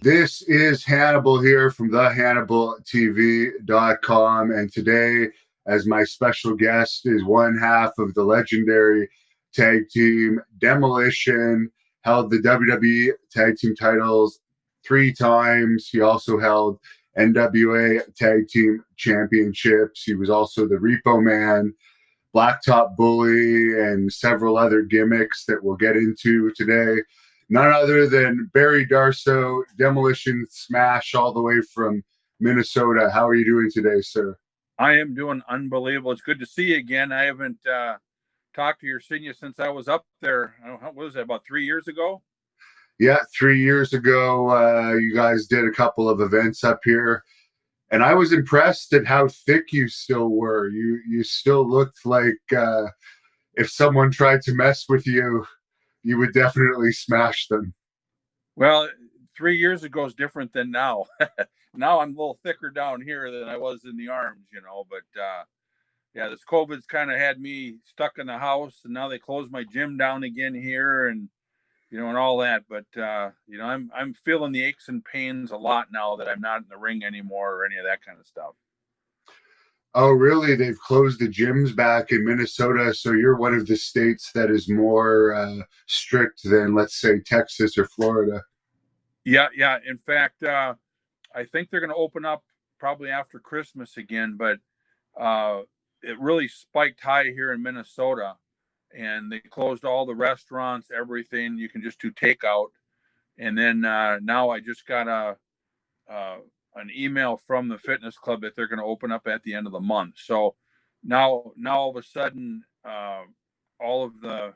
This is Hannibal here from thehannibaltv.com, and today, as my special guest, is one half of the legendary tag team Demolition. Held the WWE tag team titles 3 times. He also held NWA tag team championships. He was also the Repo Man, Blacktop Bully, and several other gimmicks that we'll get into today. None other than Barry Darsow, Demolition Smash, all the way from Minnesota. How are you doing today, sir? I am doing unbelievable. It's good to see you again. I haven't talked to your senior since I was up there. I don't know, what was that, about 3 years ago? Yeah, 3 years ago, you guys did a couple of events up here, and I was impressed at how thick you still were. You still looked like if someone tried to mess with you, you would definitely smash them. Well, 3 years ago is different than now. Now I'm a little thicker down here than I was in the arms, but yeah, this COVID's kind of had me stuck in the house, and now they closed my gym down again here, and and all that. But I'm feeling the aches and pains a lot now that I'm not in the ring anymore or any of that kind of stuff. Oh, really? They've closed the gyms back in Minnesota, so you're one of the states that is more strict than, let's say, Texas or Florida. Yeah. In fact, I think they're going to open up probably after Christmas again, but it really spiked high here in Minnesota, and they closed all the restaurants, everything. You can just do takeout. And then now I just got an email from the fitness club that they're going to open up at the end of the month. So now all of a sudden, all of the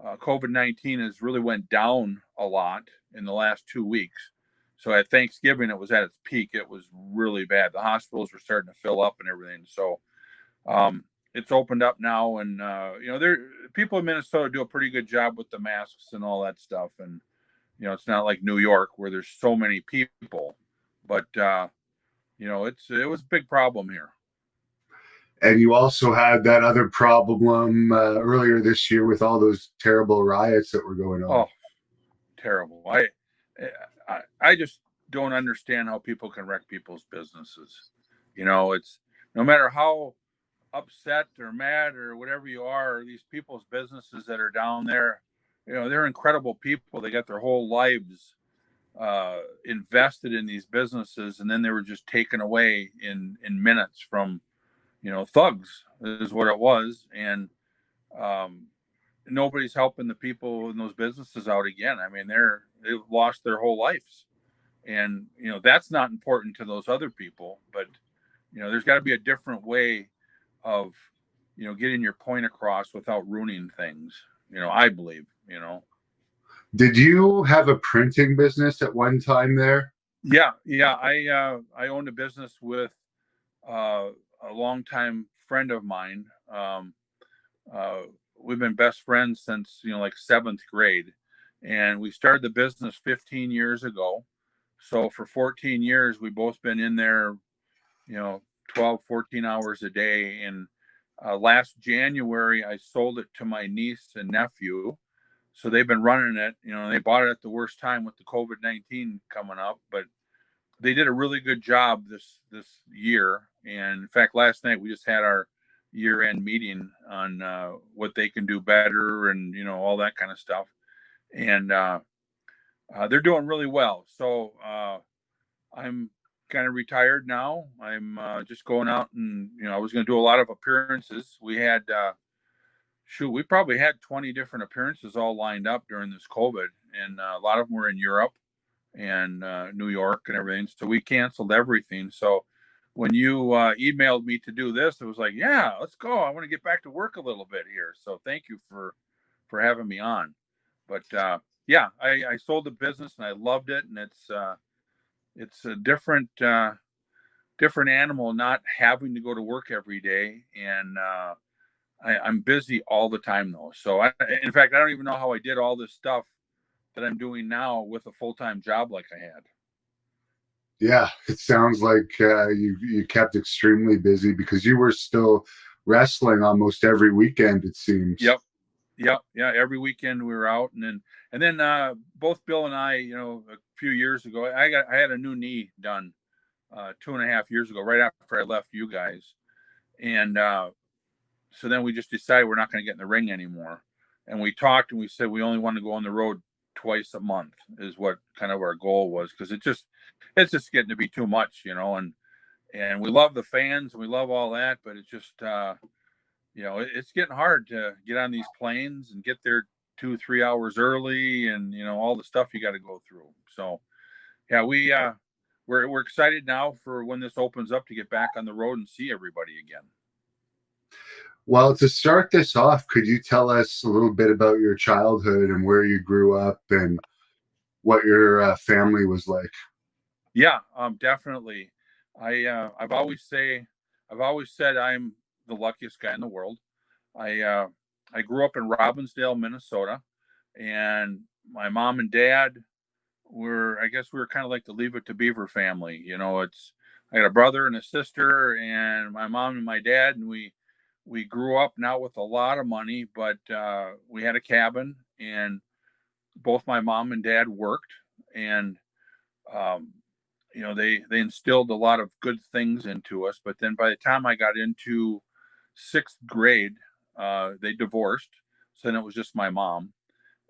COVID-19 has really went down a lot in the last 2 weeks. So at Thanksgiving, it was at its peak. It was really bad. The hospitals were starting to fill up and everything. So it's opened up now, and people in Minnesota do a pretty good job with the masks and all that stuff. And it's not like New York where there's so many people. But it was a big problem here. And you also had that other problem earlier this year with all those terrible riots that were going on. Oh, terrible! I just don't understand how people can wreck people's businesses. It's no matter how upset or mad or whatever you are, these people's businesses that are down there, they're incredible people. They got their whole lives invested in these businesses, and then they were just taken away in minutes from thugs is what it was. And nobody's helping the people in those businesses out again. I mean, they've lost their whole lives, and that's not important to those other people. But there's got to be a different way of getting your point across without ruining things. I believe. Did you have a printing business at one time there? Yeah. I owned a business with a longtime friend of mine. We've been best friends since like 7th grade, and we started the business 15 years ago. So for 14 years, we've both been in there, 12, 14 hours a day. And last January, I sold it to my niece and nephew. So they've been running it, they bought it at the worst time with the COVID-19 coming up, but they did a really good job this year. And in fact, last night we just had our year-end meeting on what they can do better and, all that kind of stuff. And they're doing really well. So I'm kind of retired now. I'm just going out and, I was going to do a lot of appearances. We had we probably had 20 different appearances all lined up during this COVID, and a lot of them were in Europe and New York and everything. So we canceled everything. So when you emailed me to do this, it was like, yeah, let's go. I want to get back to work a little bit here. So thank you for having me on. But yeah, I sold the business and I loved it. And it's a different animal not having to go to work every day. And I'm busy all the time though. So in fact, I don't even know how I did all this stuff that I'm doing now with a full-time job like I had. Yeah, it sounds like you kept extremely busy because you were still wrestling almost every weekend, it seems. Yep. Yeah, yeah. Every weekend we were out, and then both Bill and I, a few years ago, I had a new knee done 2.5 years ago, right after I left you guys, and so then we just decided we're not going to get in the ring anymore, and we talked and we said we only want to go on the road twice a month is what kind of our goal was, because it's just getting to be too much, and we love the fans and we love all that, but it's just it's getting hard to get on these planes and get there 2 3 hours early, and all the stuff you got to go through. So yeah, we're excited now for when this opens up to get back on the road and see everybody again. Well, to start this off, could you tell us a little bit about your childhood and where you grew up and what your family was like? Yeah, definitely. I've always said I'm the luckiest guy in the world. I grew up in Robbinsdale, Minnesota, and my mom and dad I guess we were kind of like the Leave It to Beaver family. I got a brother and a sister, and my mom and my dad, and we grew up not with a lot of money, but we had a cabin, and both my mom and dad worked, and um, they instilled a lot of good things into us. But then by the time I got into sixth grade, they divorced, so then it was just my mom,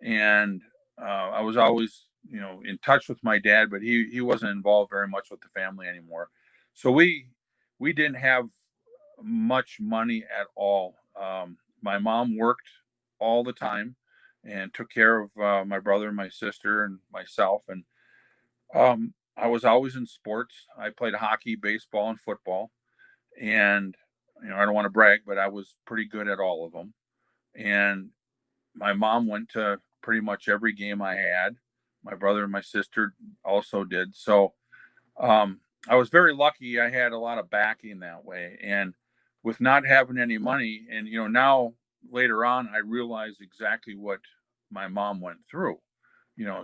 and I was always in touch with my dad, but he wasn't involved very much with the family anymore. So we didn't have much money at all. My mom worked all the time and took care of my brother and my sister and myself. And I was always in sports. I played hockey, baseball, and football. And I don't want to brag, but I was pretty good at all of them. And my mom went to pretty much every game I had. My brother and my sister also did. So I was very lucky. I had a lot of backing that way. And with not having any money, and now later on, I realized exactly what my mom went through.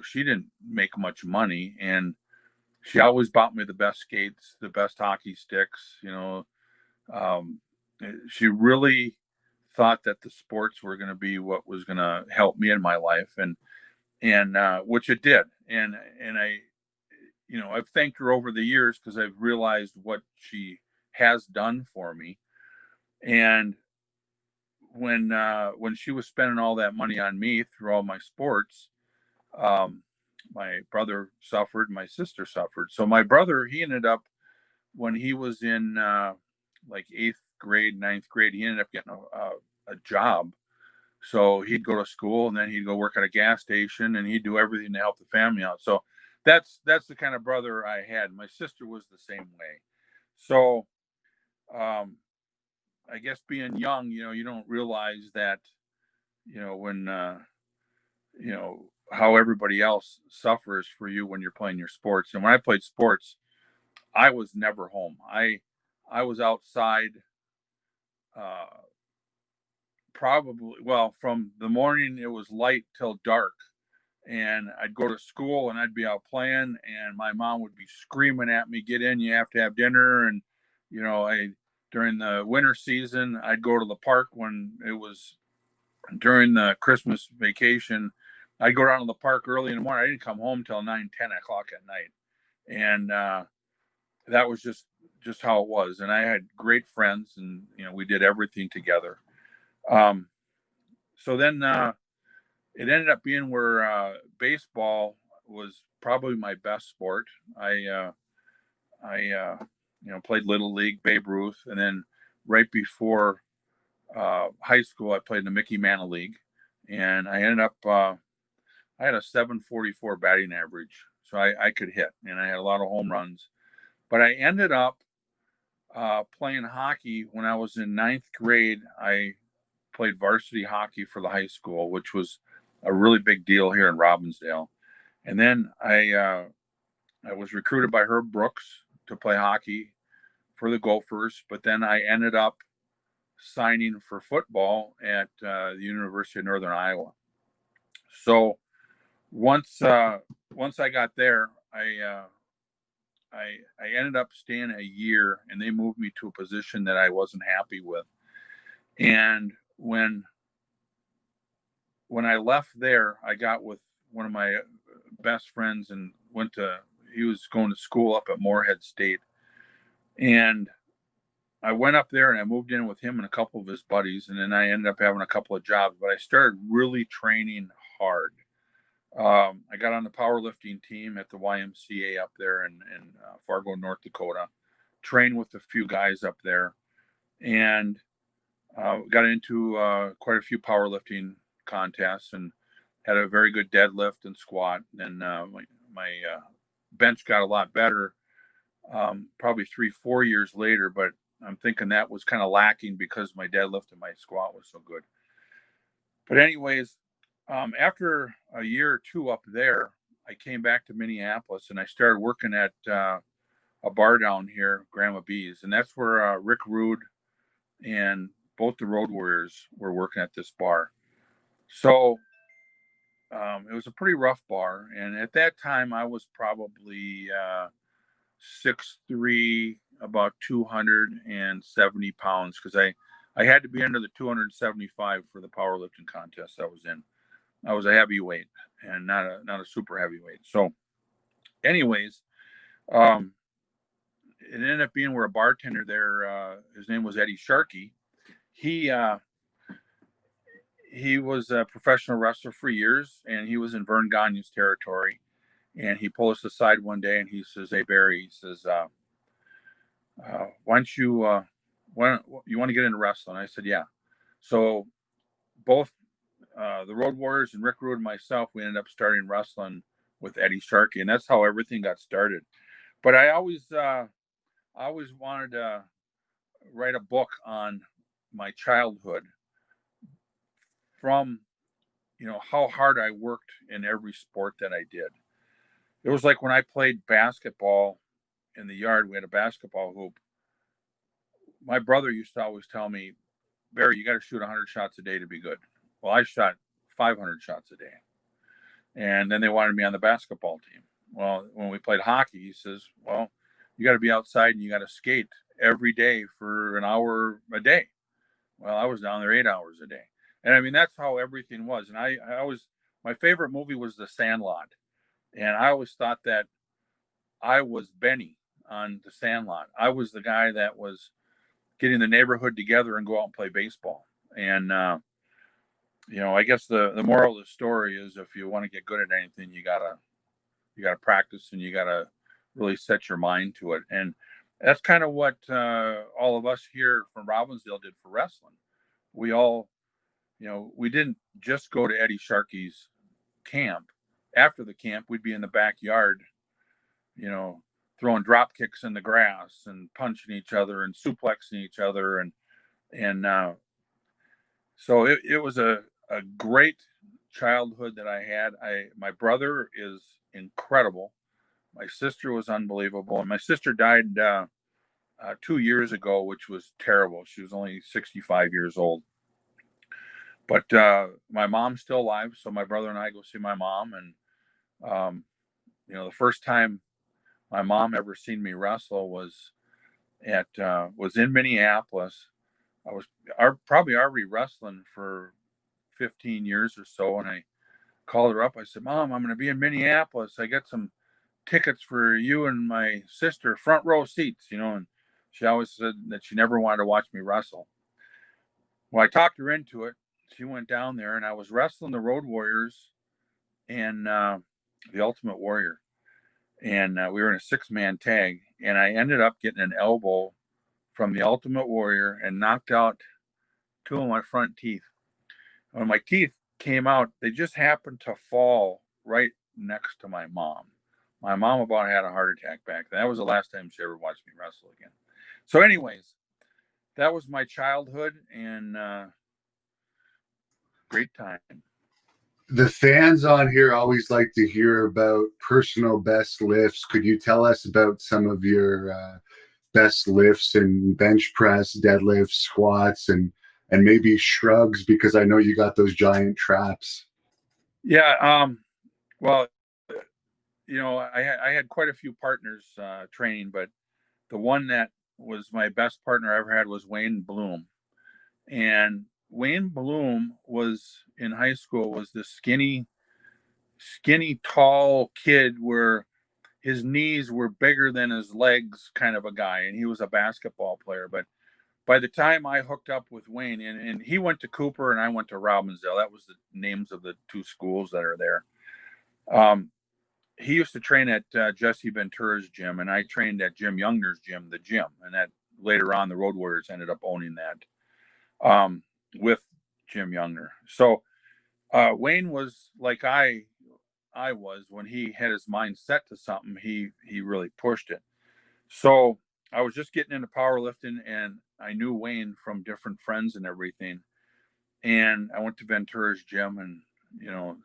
She didn't make much money, and she always bought me the best skates, the best hockey sticks. Um, she really thought that the sports were going to be what was going to help me in my life, and which it did. And I've thanked her over the years because I've realized what she has done for me. And when she was spending all that money on me through all my sports, um, my brother suffered, my sister suffered. So my brother, he ended up, when he was in like eighth grade, ninth grade, he ended up getting a job. So he'd go to school and then he'd go work at a gas station and he'd do everything to help the family out. So that's the kind of brother I had. My sister was the same way. So um, I guess being young, you don't realize that, when how everybody else suffers for you when you're playing your sports. And when I played sports, I was never home. I was outside uh, probably, well, from the morning it was light till dark, and I'd go to school and I'd be out playing, and my mom would be screaming at me, "Get in! You have to have dinner!" And I during the winter season, I'd go to the park when it was during the Christmas vacation. I'd go down to the park early in the morning. I didn't come home till 9 10 o'clock at night, and that was just how it was. And I had great friends, and we did everything together. Um, so then it ended up being where baseball was probably my best sport. I played little league, Babe Ruth, and then right before high school, I played in the Mickey Mantle League, and I ended up I had a 744 batting average, so I could hit, and I had a lot of home runs. But I ended up playing hockey when I was in ninth grade. I played varsity hockey for the high school, which was a really big deal here in Robbinsdale. And then I was recruited by Herb Brooks to play hockey for the Gophers, but then I ended up signing for football at the University of Northern Iowa. So once I got there, I ended up staying a year, and they moved me to a position that I wasn't happy with. And when when I left there, I got with one of my best friends and he was going to school up at Moorhead State. And I went up there and I moved in with him and a couple of his buddies. And then I ended up having a couple of jobs, but I started really training hard. I got on the powerlifting team at the YMCA up there in Fargo, North Dakota, trained with a few guys up there, and got into quite a few powerlifting contests and had a very good deadlift and squat. And my bench got a lot better probably 3-4 years later, but I'm thinking that was kind of lacking because my deadlift and my squat was so good. But anyways, after a year or two up there, I came back to Minneapolis and I started working at a bar down here, Grandma B's, and that's where Rick Rude and both the Road Warriors were working at this bar. So it was a pretty rough bar, and at that time I was probably 6'3", about 270 pounds, because I had to be under the 275 for the powerlifting contest I was in. I was a heavyweight and not a super heavyweight. So anyways, it ended up being where a bartender there, his name was Eddie Sharkey. He was a professional wrestler for years, and he was in Vern Gagne's territory. And he pulled us aside one day and he says, "Hey, Barry," he says, why don't you want to get into wrestling? I said, yeah. So both the Road Warriors and Rick Rude and myself, we ended up starting wrestling with Eddie Sharkey, and that's how everything got started. But I always wanted to write a book on my childhood, from how hard I worked in every sport that I did. It was like when I played basketball in the yard, we had a basketball hoop. My brother used to always tell me, "Barry, you got to shoot 100 shots a day to be good." Well, I shot 500 shots a day. And then they wanted me on the basketball team. Well, when we played hockey, he says, "Well, you got to be outside and you got to skate every day for an hour a day." Well, I was down there 8 hours a day. And I mean, that's how everything was. And I always, my favorite movie was The Sandlot. And I always thought that I was Benny on The Sandlot. I was the guy that was getting the neighborhood together and go out and play baseball. And, I guess the moral of the story is, if you want to get good at anything, you gotta practice, and you gotta really set your mind to it. And that's kind of what all of us here from Robbinsdale did for wrestling. We all, we didn't just go to Eddie Sharkey's camp. After the camp, we'd be in the backyard, throwing drop kicks in the grass and punching each other and suplexing each other. And so it was a great childhood that I had. My brother is incredible. My sister was unbelievable. And my sister died 2 years ago, which was terrible. She was only 65 years old. But my mom's still alive, so my brother and I go see my mom. And the first time my mom ever seen me wrestle was in Minneapolis. I was probably already wrestling for 15 years or so, and I called her up. I said, "Mom, I'm going to be in Minneapolis. I got some tickets for you and my sister, front row seats." And she always said that she never wanted to watch me wrestle. Well, I talked her into it. She went down there, and I was wrestling the Road Warriors and the Ultimate Warrior. And we were in a 6-man tag, and I ended up getting an elbow from the Ultimate Warrior and knocked out 2 of my front teeth. When my teeth came out, they just happened to fall right next to my mom. My mom about had a heart attack back then. That was the last time she ever watched me wrestle again. So anyways, that was my childhood, and great time. The fans on here always like to hear about personal best lifts. Could you tell us about some of your best lifts in bench press, deadlifts, squats, and maybe shrugs, because I know you got those giant traps? Yeah. Well, I had quite a few partners training, but the one that was my best partner I ever had was Wayne Bloom. And Wayne Bloom was in high school, was this skinny, tall kid where his knees were bigger than his legs kind of a guy. And he was a basketball player. But by the time I hooked up with Wayne, and he went to Cooper and I went to Robbinsdale, that was the names of the two schools that are there. He used to train at Jesse Ventura's gym, and I trained at Jim Youngner's gym, the gym. And that later on, the Road Warriors ended up owning that with Jim Youngner. So Wayne was like I was when he had his mind set to something. He really pushed it. So I was just getting into powerlifting, and I knew Wayne from different friends and everything. And I went to Ventura's gym and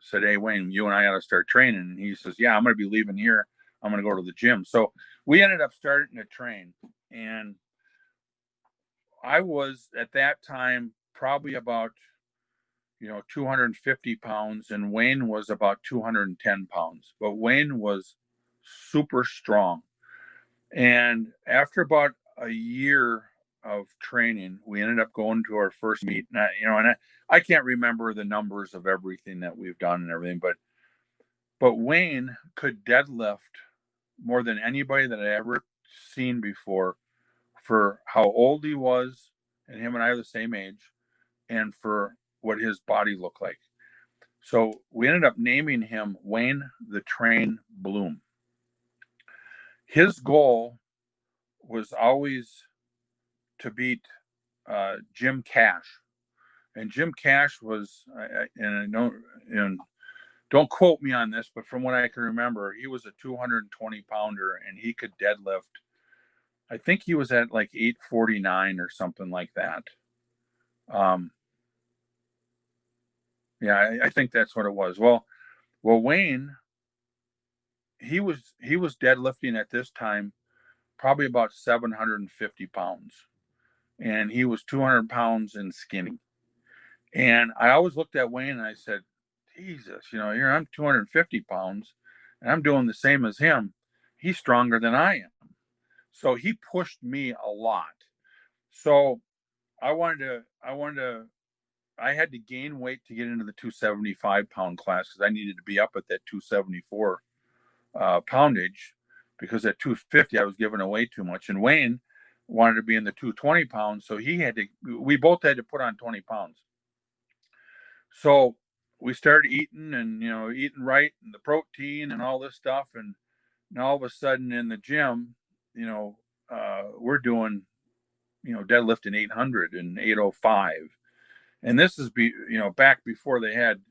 said, "Hey Wayne, you and I got to start training." And he says, "Yeah, I'm going to be leaving here. I'm going to go to the gym." So we ended up starting to train, and I was at that time probably about 250 pounds, and Wayne was about 210 pounds. But Wayne was super strong. And after about a year of training, we ended up going to our first meet. And I can't remember the numbers of everything that we've done and everything, but Wayne could deadlift more than anybody that I ever seen before for how old he was, and him and I are the same age, and for what his body looked like. So we ended up naming him Wayne the Train Bloom. His goal was always to beat Jim Cash, and Jim Cash was, and don't quote me on this, but from what I can remember, he was a 220 pounder, and he could deadlift. I think he was at like 849 or something like that. Yeah, I think that's what it was. Well, Wayne, he was deadlifting at this time probably about 750 pounds, and he was 200 pounds and skinny. And I always looked at Wayne and I said, Jesus, here I'm 250 pounds and I'm doing the same as him. He's stronger than I am. So he pushed me a lot. So I had to gain weight to get into the 275-pound class because I needed to be up at that 274 poundage, because at 250 I was giving away too much. And Wayne wanted to be in the 220 pounds. So we both had to put on 20 pounds. So we started eating and, eating right, and the protein and all this stuff. And all of a sudden in the gym, we're doing, deadlifting 800 and 805. And this is back before they had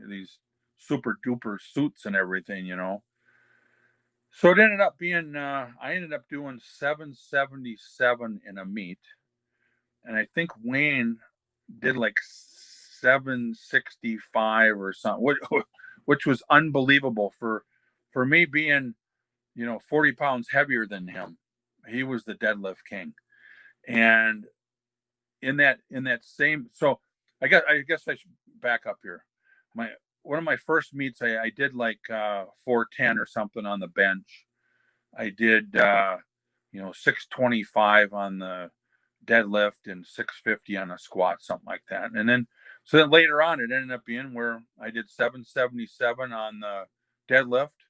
these super duper suits and everything. So it ended up being, I ended up doing 777 in a meet. And I think Wayne did like 765 or something, which was unbelievable for me being, 40 pounds heavier than him. He was the deadlift king. And in that same, so I guess I should back up here. One of my first meets, I did like 410 or something on the bench. I did 625 on the deadlift and 650 on a squat, something like that. And then later on, it ended up being where I did 777 on the deadlift.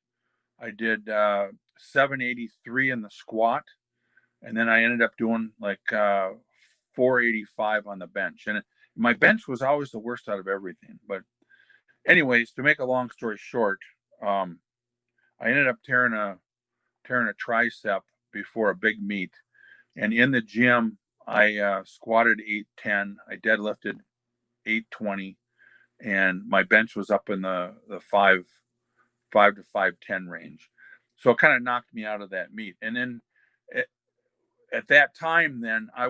I did 783 in the squat. And then I ended up doing like 485 on the bench. And my bench was always the worst out of everything. But anyways, to make a long story short, I ended up tearing a tricep before a big meet. And in the gym, I squatted 810. I deadlifted 820, and my bench was up in the 5 to 510 range. So it kind of knocked me out of that meet. And then at that time, then I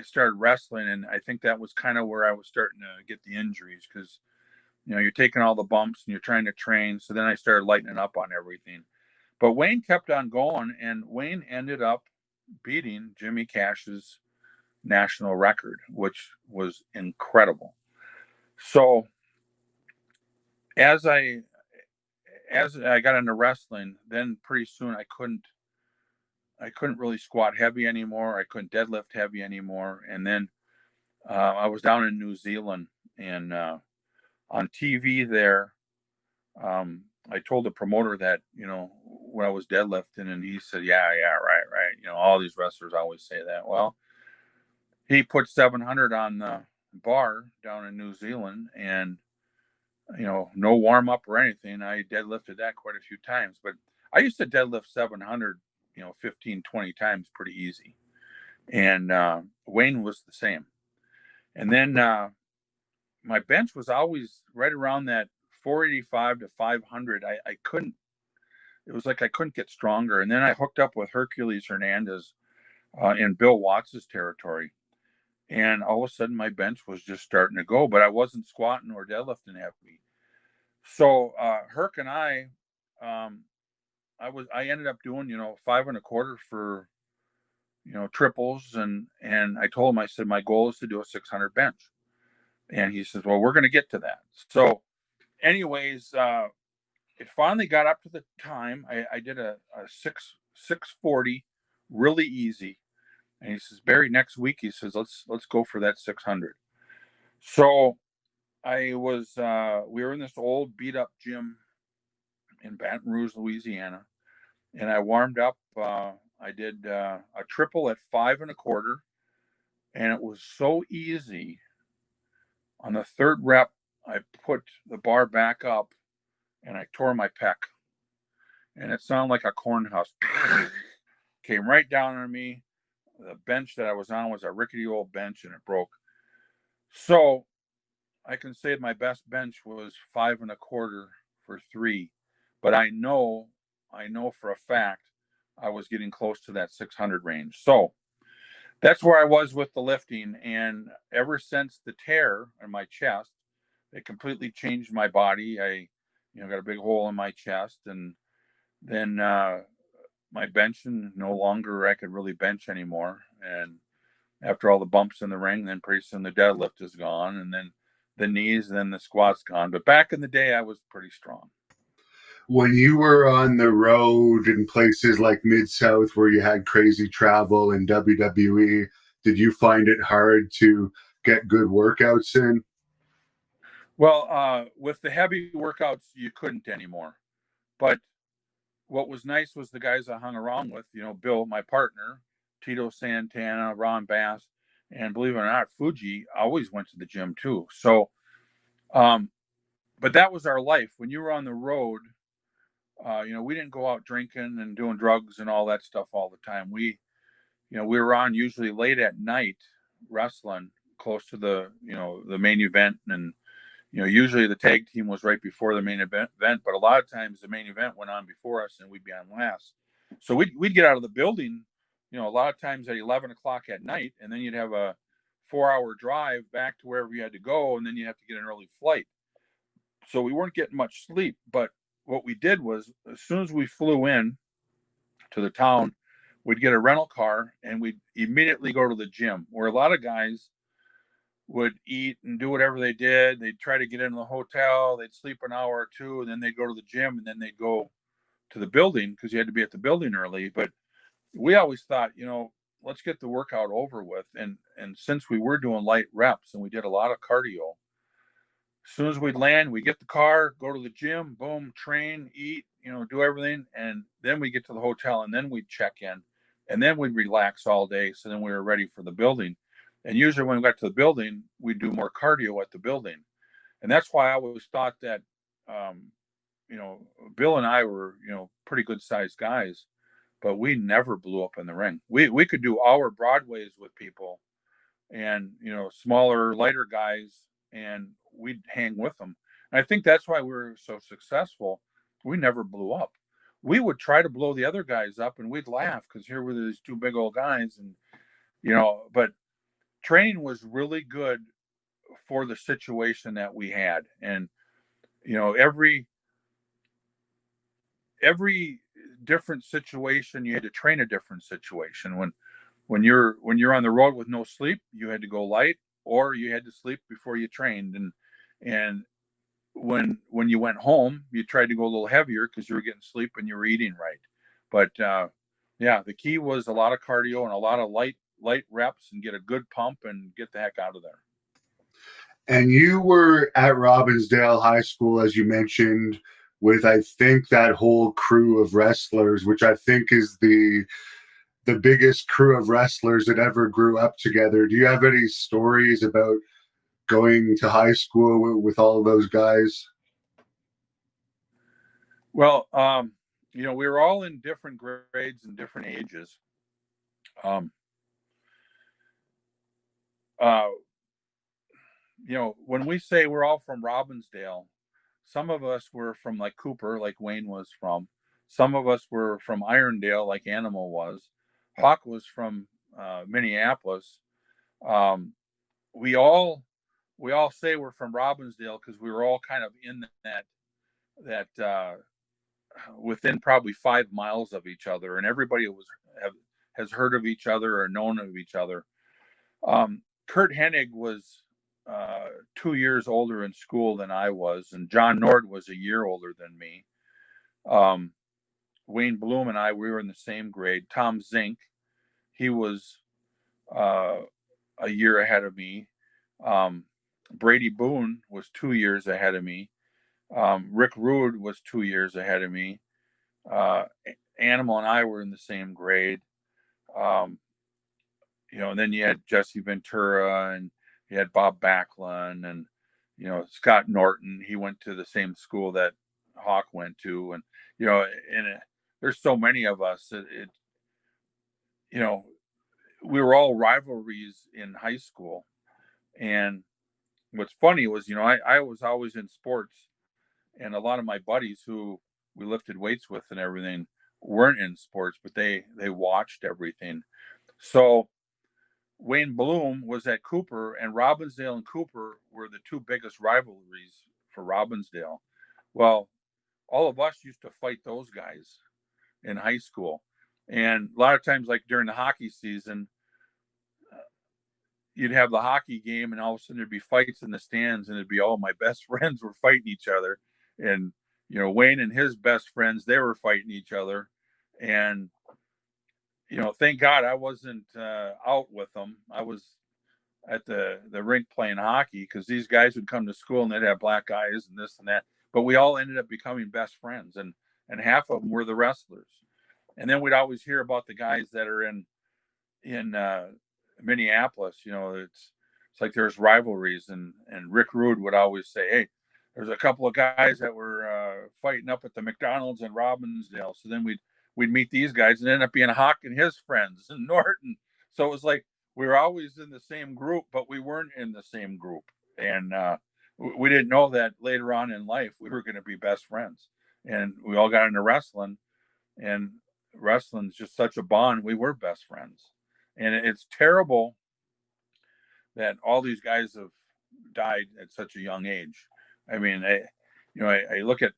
started wrestling, and I think that was kind of where I was starting to get the injuries, because you're taking all the bumps and you're trying to train. So then I started lightening up on everything. But Wayne kept on going, and Wayne ended up beating Jimmy Cash's national record, which was incredible. So as I got into wrestling, then pretty soon I couldn't really squat heavy anymore. I couldn't deadlift heavy anymore. And then I was down in New Zealand, and on TV there, I told the promoter that, when I was deadlifting, and he said, yeah, right. All these wrestlers always say that. Well, he put 700 on the bar down in New Zealand, and no warm up or anything. I deadlifted that quite a few times, but I used to deadlift 700, 15, 20 times pretty easy. And Wayne was the same. And then my bench was always right around that 485 to 500. I couldn't, it was like I couldn't get stronger. And then I hooked up with Hercules Hernandez in Bill Watts's territory. And all of a sudden my bench was just starting to go, but I wasn't squatting or deadlifting heavy. So Herc and I ended up doing 5.25 for triples, and I told him, I said, my goal is to do a 600 bench, and he says, well, we're going to get to that. So anyways, it finally got up to the time. I did a 640 really easy, and he says, Barry, next week, he says, let's go for that 600. So we were in this old beat up gym in Baton Rouge, Louisiana, and I warmed up. I did a triple at 5.25, and it was so easy. On the third rep, I put the bar back up, and I tore my pec, and it sounded like a corn husk. Came right down on me. The bench that I was on was a rickety old bench, and it broke. So I can say my best bench was 5.25 for 3, but I know for a fact I was getting close to that 600 range. So that's where I was with the lifting. And ever since the tear in my chest, it completely changed my body. I, got a big hole in my chest, and then my benching, no longer I could really bench anymore. And after all the bumps in the ring, then pretty soon the deadlift is gone, and then the knees, and then the squat's gone. But back in the day, I was pretty strong. When you were on the road in places like Mid-South where you had crazy travel in WWE, did you find it hard to get good workouts in? Well, with the heavy workouts, you couldn't anymore. But what was nice was the guys I hung around with, Bill, my partner, Tito Santana, Ron Bass, and believe it or not, Fuji always went to the gym too. So, but that was our life. When you were on the road, we didn't go out drinking and doing drugs and all that stuff all the time. We were on usually late at night wrestling close to the main event. And, usually the tag team was right before the main event, but a lot of times the main event went on before us and we'd be on last. So we'd get out of the building, a lot of times at 11 o'clock at night, and then you'd have a 4-hour drive back to wherever you had to go. And then you have to get an early flight. So we weren't getting much sleep, but what we did was, as soon as we flew in to the town, we'd get a rental car and we'd immediately go to the gym, where a lot of guys would eat and do whatever they did. They'd try to get into the hotel, they'd sleep an hour or two, and then they'd go to the gym, and then they'd go to the building because you had to be at the building early. But we always thought, let's get the workout over with. And since we were doing light reps and we did a lot of cardio, as soon as we'd land, we get the car, go to the gym, boom, train, eat, do everything. And then we get to the hotel, and then we'd check in, and then we'd relax all day. So then we were ready for the building. And usually when we got to the building, we'd do more cardio at the building. And that's why I always thought that, Bill and I were, pretty good sized guys, but we never blew up in the ring. We could do our Broadways with people and, smaller, lighter guys, and we'd hang with them. And I think that's why we were so successful. We never blew up. We would try to blow the other guys up, and we'd laugh because here were these two big old guys. And, but training was really good for the situation that we had. And, every different situation, you had to train a different situation. When you're on the road with no sleep, you had to go light, or you had to sleep before you trained. And when you went home, you tried to go a little heavier because you were getting sleep and you were eating right. But yeah, the key was a lot of cardio and a lot of light light reps and get a good pump and get the heck out of there. And you were at Robbinsdale High School, as you mentioned, with I think that whole crew of wrestlers, which I think is the biggest crew of wrestlers that ever grew up together. Do you have any stories about going to high school with all of those guys? Well, we were all in different grades and different ages. Um, uh, when we say we're all from Robbinsdale, some of us were from like Cooper, like Wayne was from. Some of us were from Irondale, like Animal was. Hawk was from Minneapolis. Um, we all say we're from Robbinsdale because we were all kind of in that within probably 5 miles of each other, and everybody has heard of each other or known of each other. Kurt Hennig was 2 years older in school than I was, and John Nord was a year older than me. Wayne Bloom and we were in the same grade. Tom Zink, he was a year ahead of me. Brady Boone was 2 years ahead of me. Rick Rude was 2 years ahead of me. Animal and I were in the same grade. And then you had Jesse Ventura and you had Bob Backlund and, Scott Norton. He went to the same school that Hawk went to. And, there's so many of us. We were all rivalries in high school. And what's funny was, I was always in sports, and a lot of my buddies who we lifted weights with and everything weren't in sports, but they watched everything. So Wayne Bloom was at Cooper, and Robbinsdale and Cooper were the two biggest rivalries for Robbinsdale. Well, all of us used to fight those guys in high school. And a lot of times, like during the hockey season, you'd have the hockey game, and all of a sudden there'd be fights in the stands, and it'd be all my best friends were fighting each other. And, Wayne and his best friends, they were fighting each other. And, thank God I wasn't out with them. I was at the rink playing hockey because these guys would come to school and they'd have black eyes and this and that. But we all ended up becoming best friends, and half of them were the wrestlers. And then we'd always hear about the guys that are in Minneapolis. It's like there's rivalries, and Rick Rude would always say, "Hey, there's a couple of guys that were fighting up at the McDonald's in Robbinsdale." So then we'd meet these guys and end up being Hawk and his friends and Norton. So it was like we were always in the same group, but we weren't in the same group, and we didn't know that later on in life we were going to be best friends. And we all got into wrestling, and wrestling's just such a bond. We were best friends. And it's terrible that all these guys have died at such a young age. I mean, I look at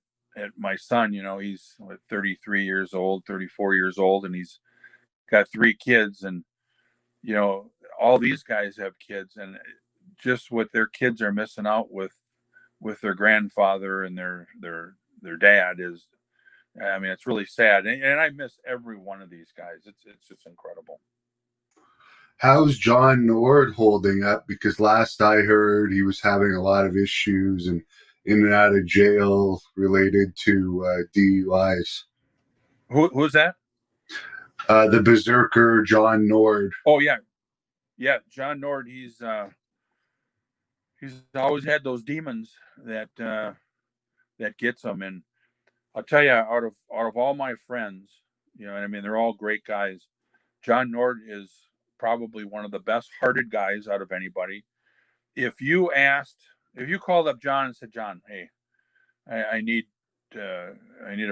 my son, he's 33 years old, 34 years old, and he's got 3 kids. And, all these guys have kids, and just what their kids are missing out with their grandfather and their dad is, I mean, it's really sad. And I miss every one of these guys. It's just incredible. How's John Nord holding up? Because last I heard, he was having a lot of issues and in and out of jail related to DUIs. Who's that? The Berserker John Nord. Oh yeah, John Nord. He's always had those demons that gets him. And I'll tell you, out of all my friends, I mean, they're all great guys. John Nord is probably one of the best hearted guys out of anybody. If you called up John and said, "John, hey, I need a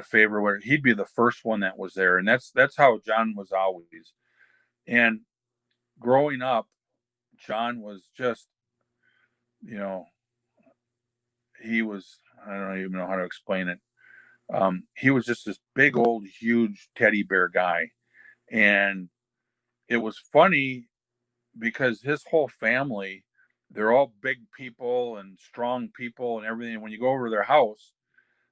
favor," where he'd be the first one that was there. And that's how John was always. And growing up, John was just, he was, I don't even know how to explain it. He was just this big old huge teddy bear guy. And it was funny because his whole family, they're all big people and strong people and everything. When you go over to their house,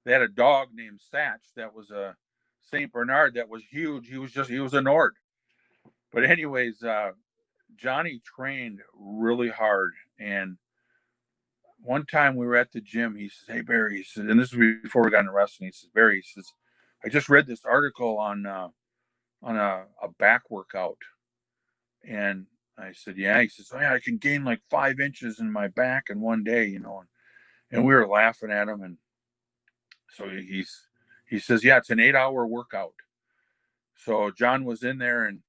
they had a dog named Satch that was a Saint Bernard that was huge. He was a Nord. But anyways, Johnny trained really hard. And one time we were at the gym, he says, "Hey Barry," he says, and this was before we got into wrestling. He says, "Barry," he says, "I just read this article on a back workout." And I said, "Yeah." He says, "Oh yeah, I can gain like 5 inches in my back in one day, you know." And we were laughing at him. And so he says, "Yeah, it's an 8-hour workout." So John was in there, and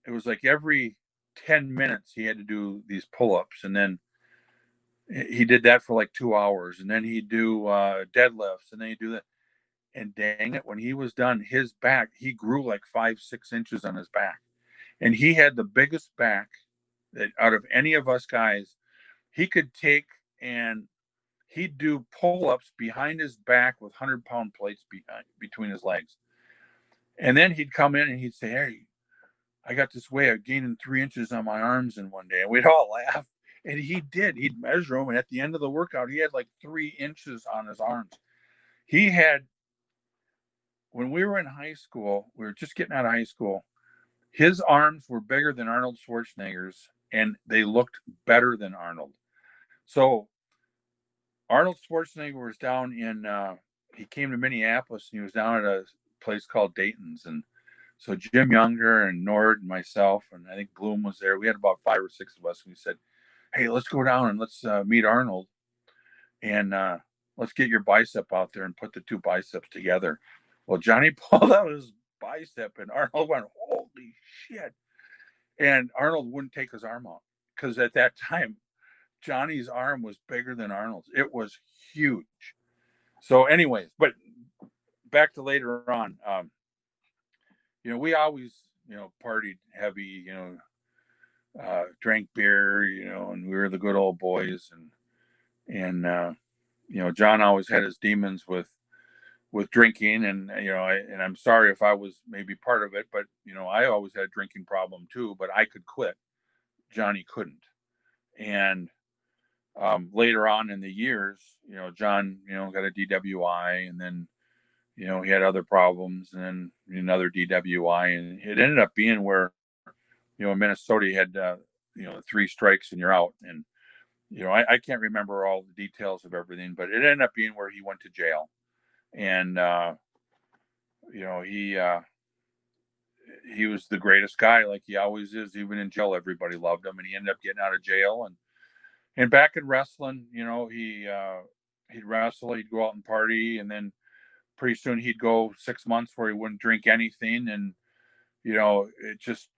it was like every 10 minutes he had to do these pull-ups, and then he did that for like 2 hours, and then he'd do deadlifts, and then he'd do that. And dang it, when he was done, his back, he grew like 5, 6 inches on his back. And he had the biggest back that out of any of us guys. He could take and he'd do pull-ups behind his back with 100-pound plates between his legs. And then he'd come in and he'd say, "Hey, I got this way of gaining 3 inches on my arms in one day." And we'd all laugh. And he did. He'd measure them. And at the end of the workout, he had like 3 inches on his arms. He had, when we were in high school, we were just getting out of high school, his arms were bigger than Arnold Schwarzenegger's, and they looked better than Arnold. So Arnold Schwarzenegger was down in, he came to Minneapolis, and he was down at a place called Dayton's. And so Jim Younger and Nord and myself, and I think Bloom was there. We had about 5 or 6 of us. And we said, "Hey, let's go down and let's meet Arnold, and let's get your bicep out there and put the two biceps together." Well, Johnny pulled out his bicep, and Arnold went, "Holy shit." And Arnold wouldn't take his arm out, because at that time, Johnny's arm was bigger than Arnold's. It was huge. So, anyways, but back to later on, we always, partied heavy, drank beer, and we were the good old boys. And John always had his demons with drinking. And, and I'm sorry if I was maybe part of it, but, I always had a drinking problem too, but I could quit. Johnny couldn't. And later on in the years, John, got a DWI, and then, he had other problems, and then another DWI. And it ended up being where, in Minnesota, you had, 3 strikes and you're out. And, I can't remember all the details of everything, but it ended up being where he went to jail. And, he was the greatest guy, like he always is. Even in jail, everybody loved him. And he ended up getting out of jail, and back in wrestling, he'd wrestle, he'd go out and party, and then pretty soon he'd go 6 months where he wouldn't drink anything. And, it just,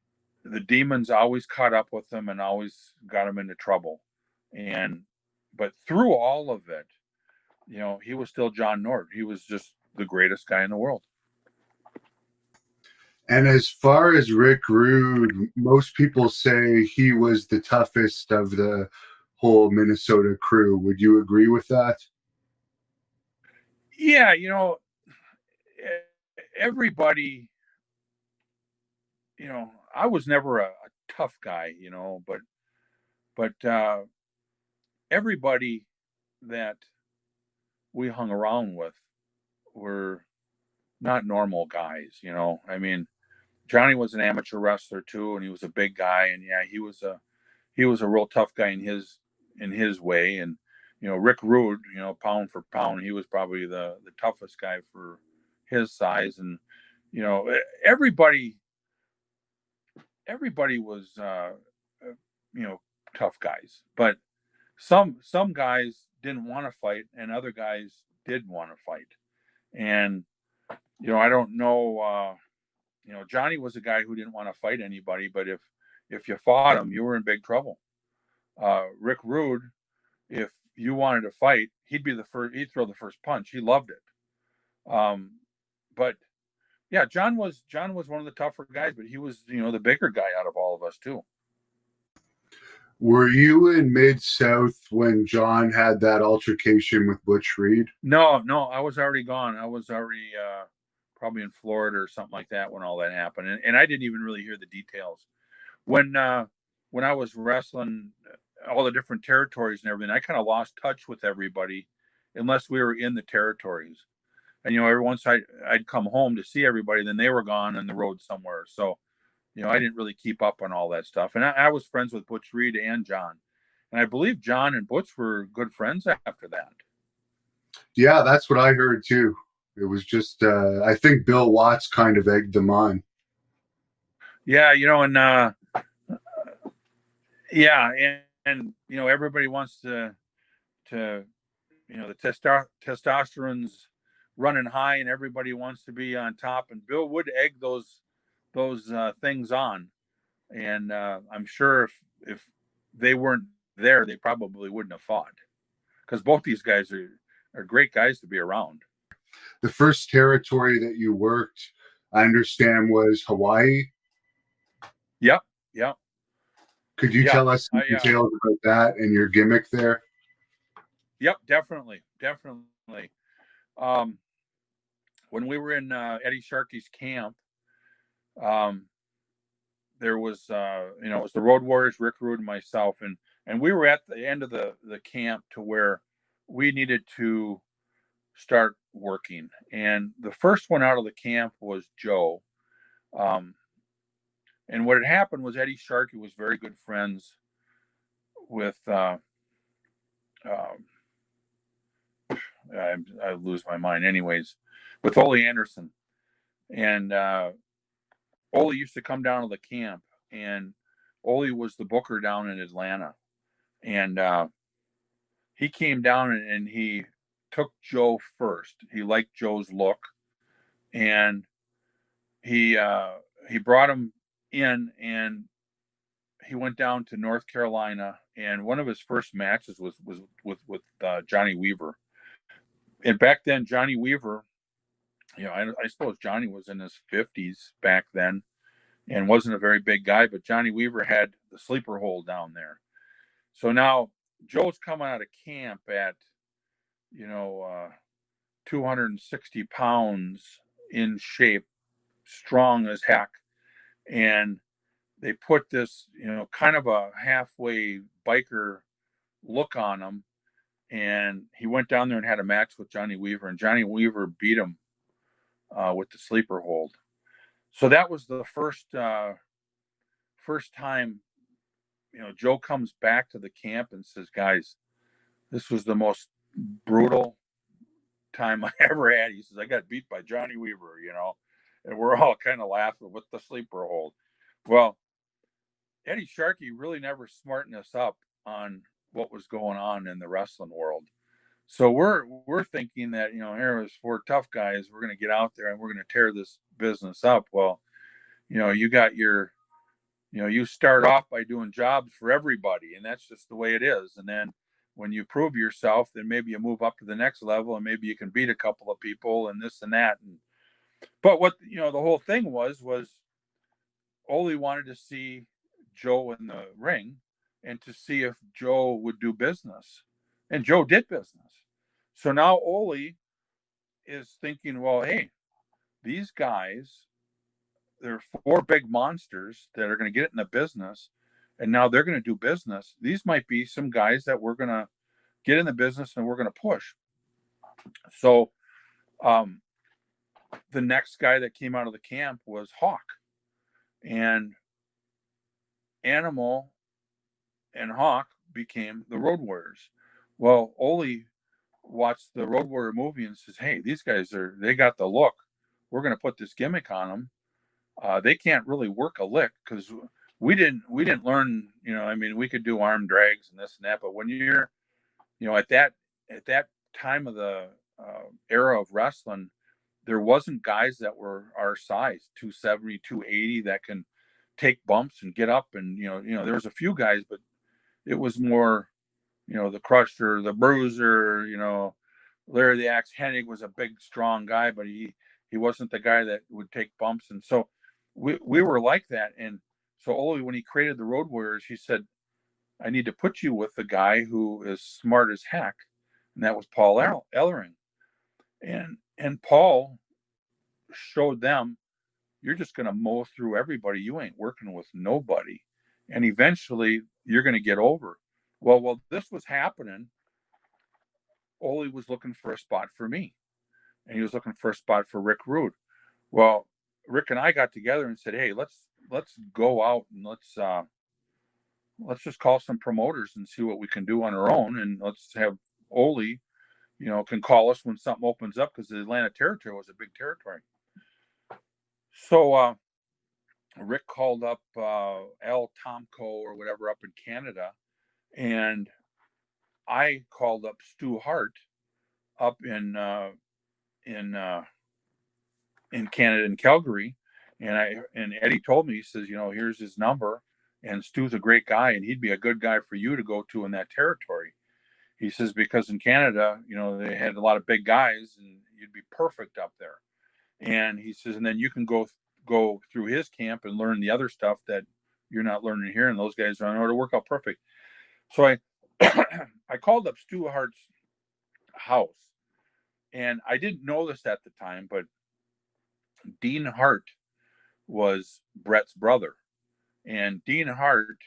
the demons always caught up with him and always got him into trouble. But through all of it, he was still John Nord. He was just the greatest guy in the world. And as far as Rick Rude, most people say he was the toughest of the whole Minnesota crew. Would you agree with that? Yeah, everybody, I was never a tough guy, but everybody that we hung around with were not normal guys. I mean, Johnny was an amateur wrestler too, and he was a big guy, and yeah, he was a real tough guy in his way. And Rick Rude, pound for pound, he was probably the toughest guy for his size. And everybody was tough guys, but some guys didn't want to fight, and other guys did want to fight. And I don't know. Johnny was a guy who didn't want to fight anybody, but if you fought him, you were in big trouble. Rick Rude, if you wanted to fight, he'd be the first. He'd throw the first punch. He loved it. But yeah, John was one of the tougher guys, but he was the bigger guy out of all of us too. Were you in Mid-South when John had that altercation with Butch Reed? No, I was already gone. I was already probably in Florida or something like that when all that happened, and I didn't even really hear the details. When I was wrestling all the different territories and everything, I kind of lost touch with everybody unless we were in the territories. And every once I'd come home to see everybody, then they were gone on the road somewhere. So I didn't really keep up on all that stuff. And I was friends with Butch Reed and John. And I believe John and Butch were good friends after that. Yeah, that's what I heard too. It was just, I think Bill Watts kind of egged them on. Yeah, and yeah, and everybody wants to the testosterone's running high, and everybody wants to be on top. And Bill would egg those things on, and I'm sure if they weren't there, they probably wouldn't have fought, because both these guys are great guys to be around. The first territory that you worked, I understand, was Hawaii. Yep, yep, Could you yeah. tell us some I details about that and your gimmick there? Yep, definitely. Um, when we were in Eddie Sharkey's camp, um, there was it was the Road Warriors, Rick Rude, and myself, and we were at the end of the camp to where we needed to start working. And the first one out of the camp was Joe. Um, and what had happened was Eddie Sharkey was very good friends with um, I lose my mind anyways, with Ole Anderson. And Ole used to come down to the camp, and Ole was the booker down in Atlanta. And he came down and he took Joe first. He liked Joe's look, and he brought him in, and he went down to North Carolina. And one of his first matches was with Johnny Weaver. And back then, Johnny Weaver, I suppose Johnny was in his 50s back then and wasn't a very big guy, but Johnny Weaver had the sleeper hold down there. So now Joe's coming out of camp at, you know, 260 pounds, in shape, strong as heck. And they put this, kind of a halfway biker look on him. And he went down there and had a match with Johnny Weaver, and Johnny Weaver beat him with the sleeper hold. So that was the first time, Joe comes back to the camp and says, guys, this was the most brutal time I ever had. He says, I got beat by Johnny Weaver, and we're all kind of laughing with the sleeper hold. Well, Eddie Sharkey really never smartened us up on what was going on in the wrestling world. So we're thinking that, here was four tough guys, we're going to get out there and we're going to tear this business up. Well, you got you start off by doing jobs for everybody, and that's just the way it is. And then when you prove yourself, then maybe you move up to the next level, and maybe you can beat a couple of people and this and that. But what the whole thing was Ole wanted to see Joe in the ring and to see if Joe would do business, and Joe did business. So now Ole is thinking, well, hey, these guys, they're four big monsters that are going to get it in the business, and now they're going to do business. These might be some guys that we're going to get in the business and we're going to push. So the next guy that came out of the camp was Hawk, and Animal and Hawk became the Road Warriors. Well, Ole watched the Road Warrior movie and says, hey, these guys they got the look. We're going to put this gimmick on them. They can't really work a lick, because we didn't learn, we could do arm drags and this and that, but when you're, at that time of the era of wrestling, there wasn't guys that were our size, 270, 280, that can take bumps and get up. And, there was a few guys, but it was more, the Crusher, the Bruiser, Larry the Axe Hennig was a big, strong guy, but he wasn't the guy that would take bumps. And so we were like that. And so Ole, when he created the Road Warriors, he said, I need to put you with the guy who is smart as heck. And that was Paul Ellering. And Paul showed them, you're just going to mow through everybody. You ain't working with nobody. And eventually you're going to get over. Well, while this was happening, Ole was looking for a spot for me. And he was looking for a spot for Rick Rude. Well, Rick and I got together and said, hey, let's go out and let's just call some promoters and see what we can do on our own, and let's have Ole, can call us when something opens up, because the Atlanta territory was a big territory. So Rick called up Al Tomko or whatever up in Canada, and I called up Stu Hart up in Canada, in Calgary, and Eddie told me, he says, here's his number, and Stu's a great guy, and he'd be a good guy for you to go to in that territory. He says, because in Canada, they had a lot of big guys, and you'd be perfect up there. And he says, and then you can go through his camp and learn the other stuff that you're not learning here, and those guys are in order to work out perfect. So I I called up Stu Hart's house, and I didn't know this at the time, but Dean Hart was Brett's brother. And Dean Hart,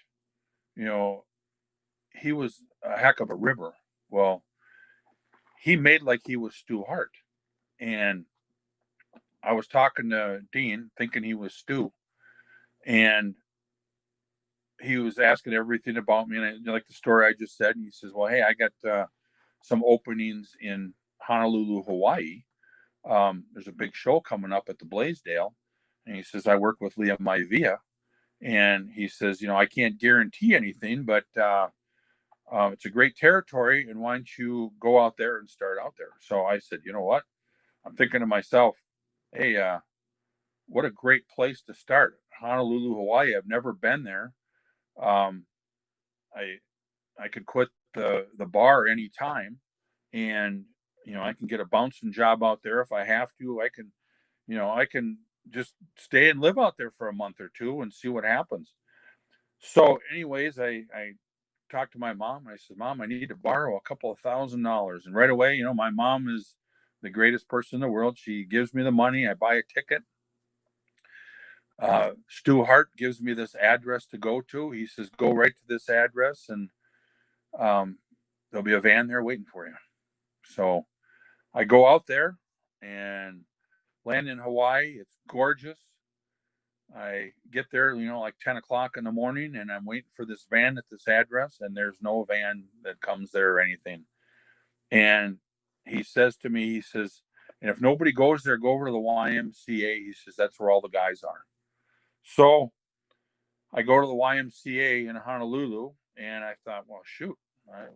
he was a heck of a ribber. Well, he made like he was Stu Hart. And I was talking to Dean thinking he was Stu. And he was asking everything about me. And like the story I just said. And he says, well, hey, I got some openings in Honolulu, Hawaii. There's a big show coming up at the Blaisdell. And he says, I work with Liam Maivia. And he says, I can't guarantee anything, but it's a great territory. And why don't you go out there and start out there? So I said, you know what? I'm thinking to myself, hey, what a great place to start. Honolulu, Hawaii. I've never been there. I could quit the bar anytime, and I can get a bouncing job out there if I have to. I can just stay and live out there for a month or two and see what happens. So anyways, I talked to my mom. I said, Mom, I need to borrow a couple of $1,000. And right away, my mom is the greatest person in the world. She gives me the money. I buy a ticket. Stu Hart gives me this address to go to. He says, go right to this address, and there'll be a van there waiting for you. So I go out there and land in Hawaii. It's gorgeous. I get there, like 10 o'clock in the morning, and I'm waiting for this van at this address, and there's no van that comes there or anything. And he says to me, he says, and if nobody goes there, go over to the YMCA. He says, that's where all the guys are. So I go to the YMCA in Honolulu, and I thought, well, shoot,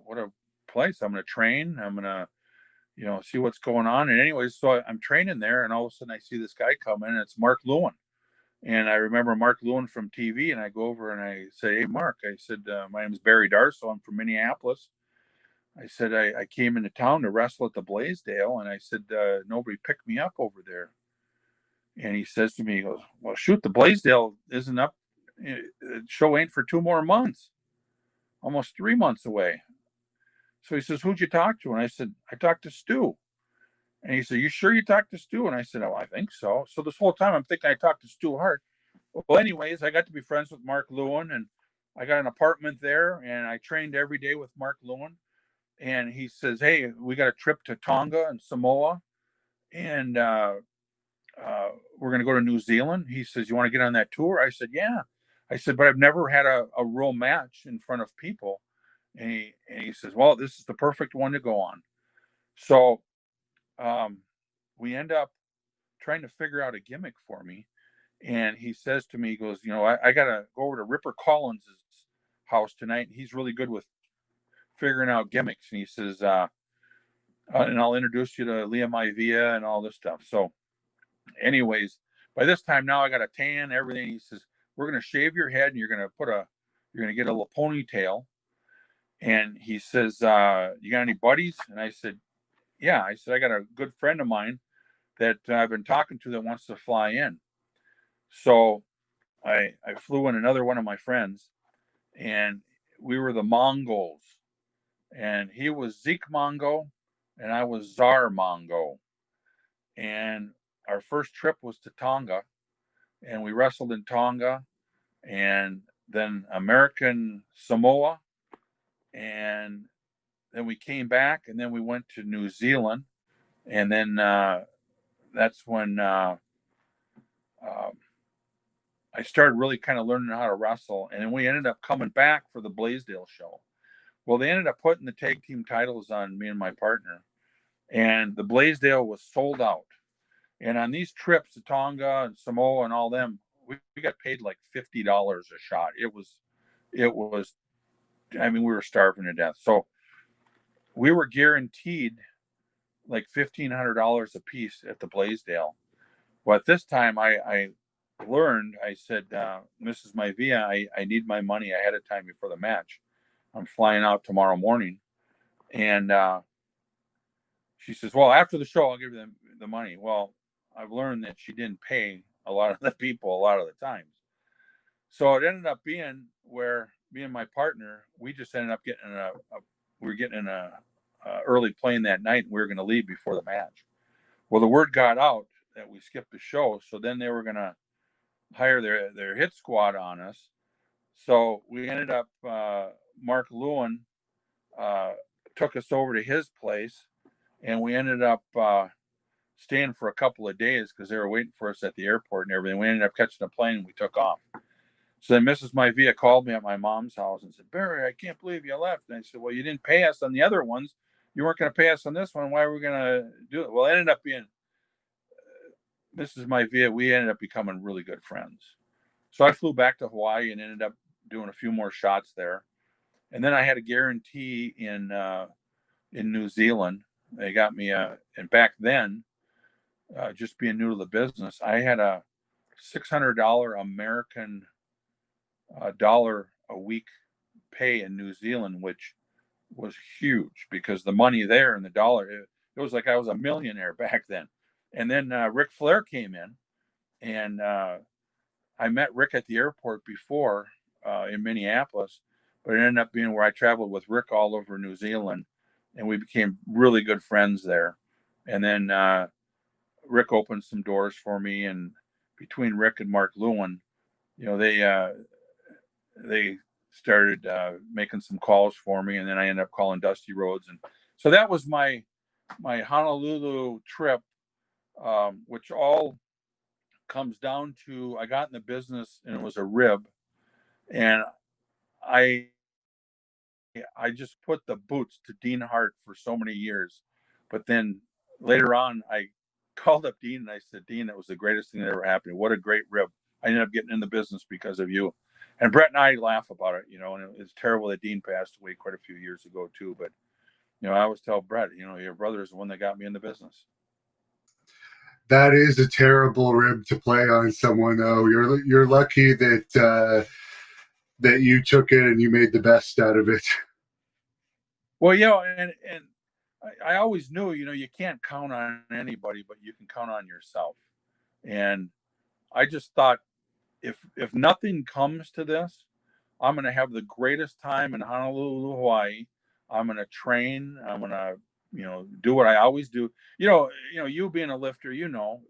what a place. I'm going to train. I'm going to, see what's going on. And anyways, so I'm training there, and all of a sudden I see this guy come in, and it's Mark Lewin. And I remember Mark Lewin from TV, and I go over and I say, hey, Mark, I said, my name is Barry Darsow. I'm from Minneapolis. I said, I came into town to wrestle at the Blaisdell, and I said, nobody picked me up over there. And he says to me, he goes, well, shoot, the Blaisdell isn't up. The show ain't for 2 more months, almost 3 months away. So he says, who'd you talk to? And I said, I talked to Stu. And he said, you sure you talked to Stu? And I said, oh, I think so. So this whole time I'm thinking I talked to Stu Hart. Well, anyways, I got to be friends with Mark Lewin, and I got an apartment there, and I trained every day with Mark Lewin. And he says, hey, we got a trip to Tonga and Samoa, and we're going to go to New Zealand. He says, you want to get on that tour? I said, yeah. I said, but I've never had a real match in front of people. And he says, well, this is the perfect one to go on. So we end up trying to figure out a gimmick for me. And he says to me, he goes, I got to go over to Ripper Collins' house tonight. He's really good with figuring out gimmicks. And he says, and I'll introduce you to Liam Maivia and all this stuff. So anyways, by this time now I got a tan, everything. He says, we're going to shave your head, and you're going to get a little ponytail. And he says, you got any buddies? And I said, yeah. I said, I got a good friend of mine that I've been talking to that wants to fly in. So I flew in another one of my friends, and we were the Mongols. And he was Zeke Mongo, and I was Czar Mongo. And our first trip was to Tonga, and we wrestled in Tonga, and then American Samoa, and then we came back, and then we went to New Zealand, and then that's when I started really kind of learning how to wrestle, and then we ended up coming back for the Blaisdell show. Well, they ended up putting the tag team titles on me and my partner, and the Blaisdell was sold out. And on these trips to Tonga and Samoa and all them, we got paid like $50 a shot. It was. I mean, we were starving to death. So we were guaranteed like $1,500 a piece at the Blaisdell. Well, at this time, I learned. I said, Mrs. Maivia, I need my money ahead of time before the match. I'm flying out tomorrow morning, and she says, well, after the show, I'll give you the money. Well, I've learned that she didn't pay a lot of the people a lot of the times. So it ended up being where me and my partner, we just ended up getting we were getting in a early plane that night, and we were going to leave before the match. Well, the word got out that we skipped the show, so then they were going to hire their hit squad on us. So we ended up, Mark Lewin took us over to his place, and we ended up staying for a couple of days because they were waiting for us at the airport and everything. We ended up catching a plane, and we took off. So then Mrs. Maivia called me at my mom's house and said, Barry, I can't believe you left. And I said, well, you didn't pay us on the other ones. You weren't going to pay us on this one. Why are we going to do it? Well, it ended up being Mrs. Maivia. We ended up becoming really good friends. So I flew back to Hawaii and ended up doing a few more shots there. And then I had a guarantee in New Zealand. They got me and back then, just being new to the business, I had a $600 American dollar a week pay in New Zealand, which was huge because the money there and the dollar, it was like I was a millionaire back then. And then Ric Flair came in, and I met Rick at the airport before in Minneapolis, but it ended up being where I traveled with Rick all over New Zealand, and we became really good friends there. And then Rick opened some doors for me, and between Rick and Mark Lewin, you know, they started making some calls for me, and then I ended up calling Dusty Rhodes, and so that was my Honolulu trip, which all comes down to I got in the business and it was a rib, and I just put the boots to Dean Hart for so many years, but then later on I called up Dean and I said, Dean, that was the greatest thing that ever happened. What a great rib. I ended up getting in the business because of you. And Brett and I laugh about it, you know, and it's terrible that Dean passed away quite a few years ago too. But, you know, I always tell Brett, you know, your brother is the one that got me in the business. That is a terrible rib to play on someone, though. You're lucky that that you took it and you made the best out of it. Well, you know, and I always knew, you know, you can't count on anybody, but you can count on yourself. And I just thought, if nothing comes to this, I'm going to have the greatest time in Honolulu, Hawaii. I'm going to train. I'm going to, you know, do what I always do. You being a lifter, you know,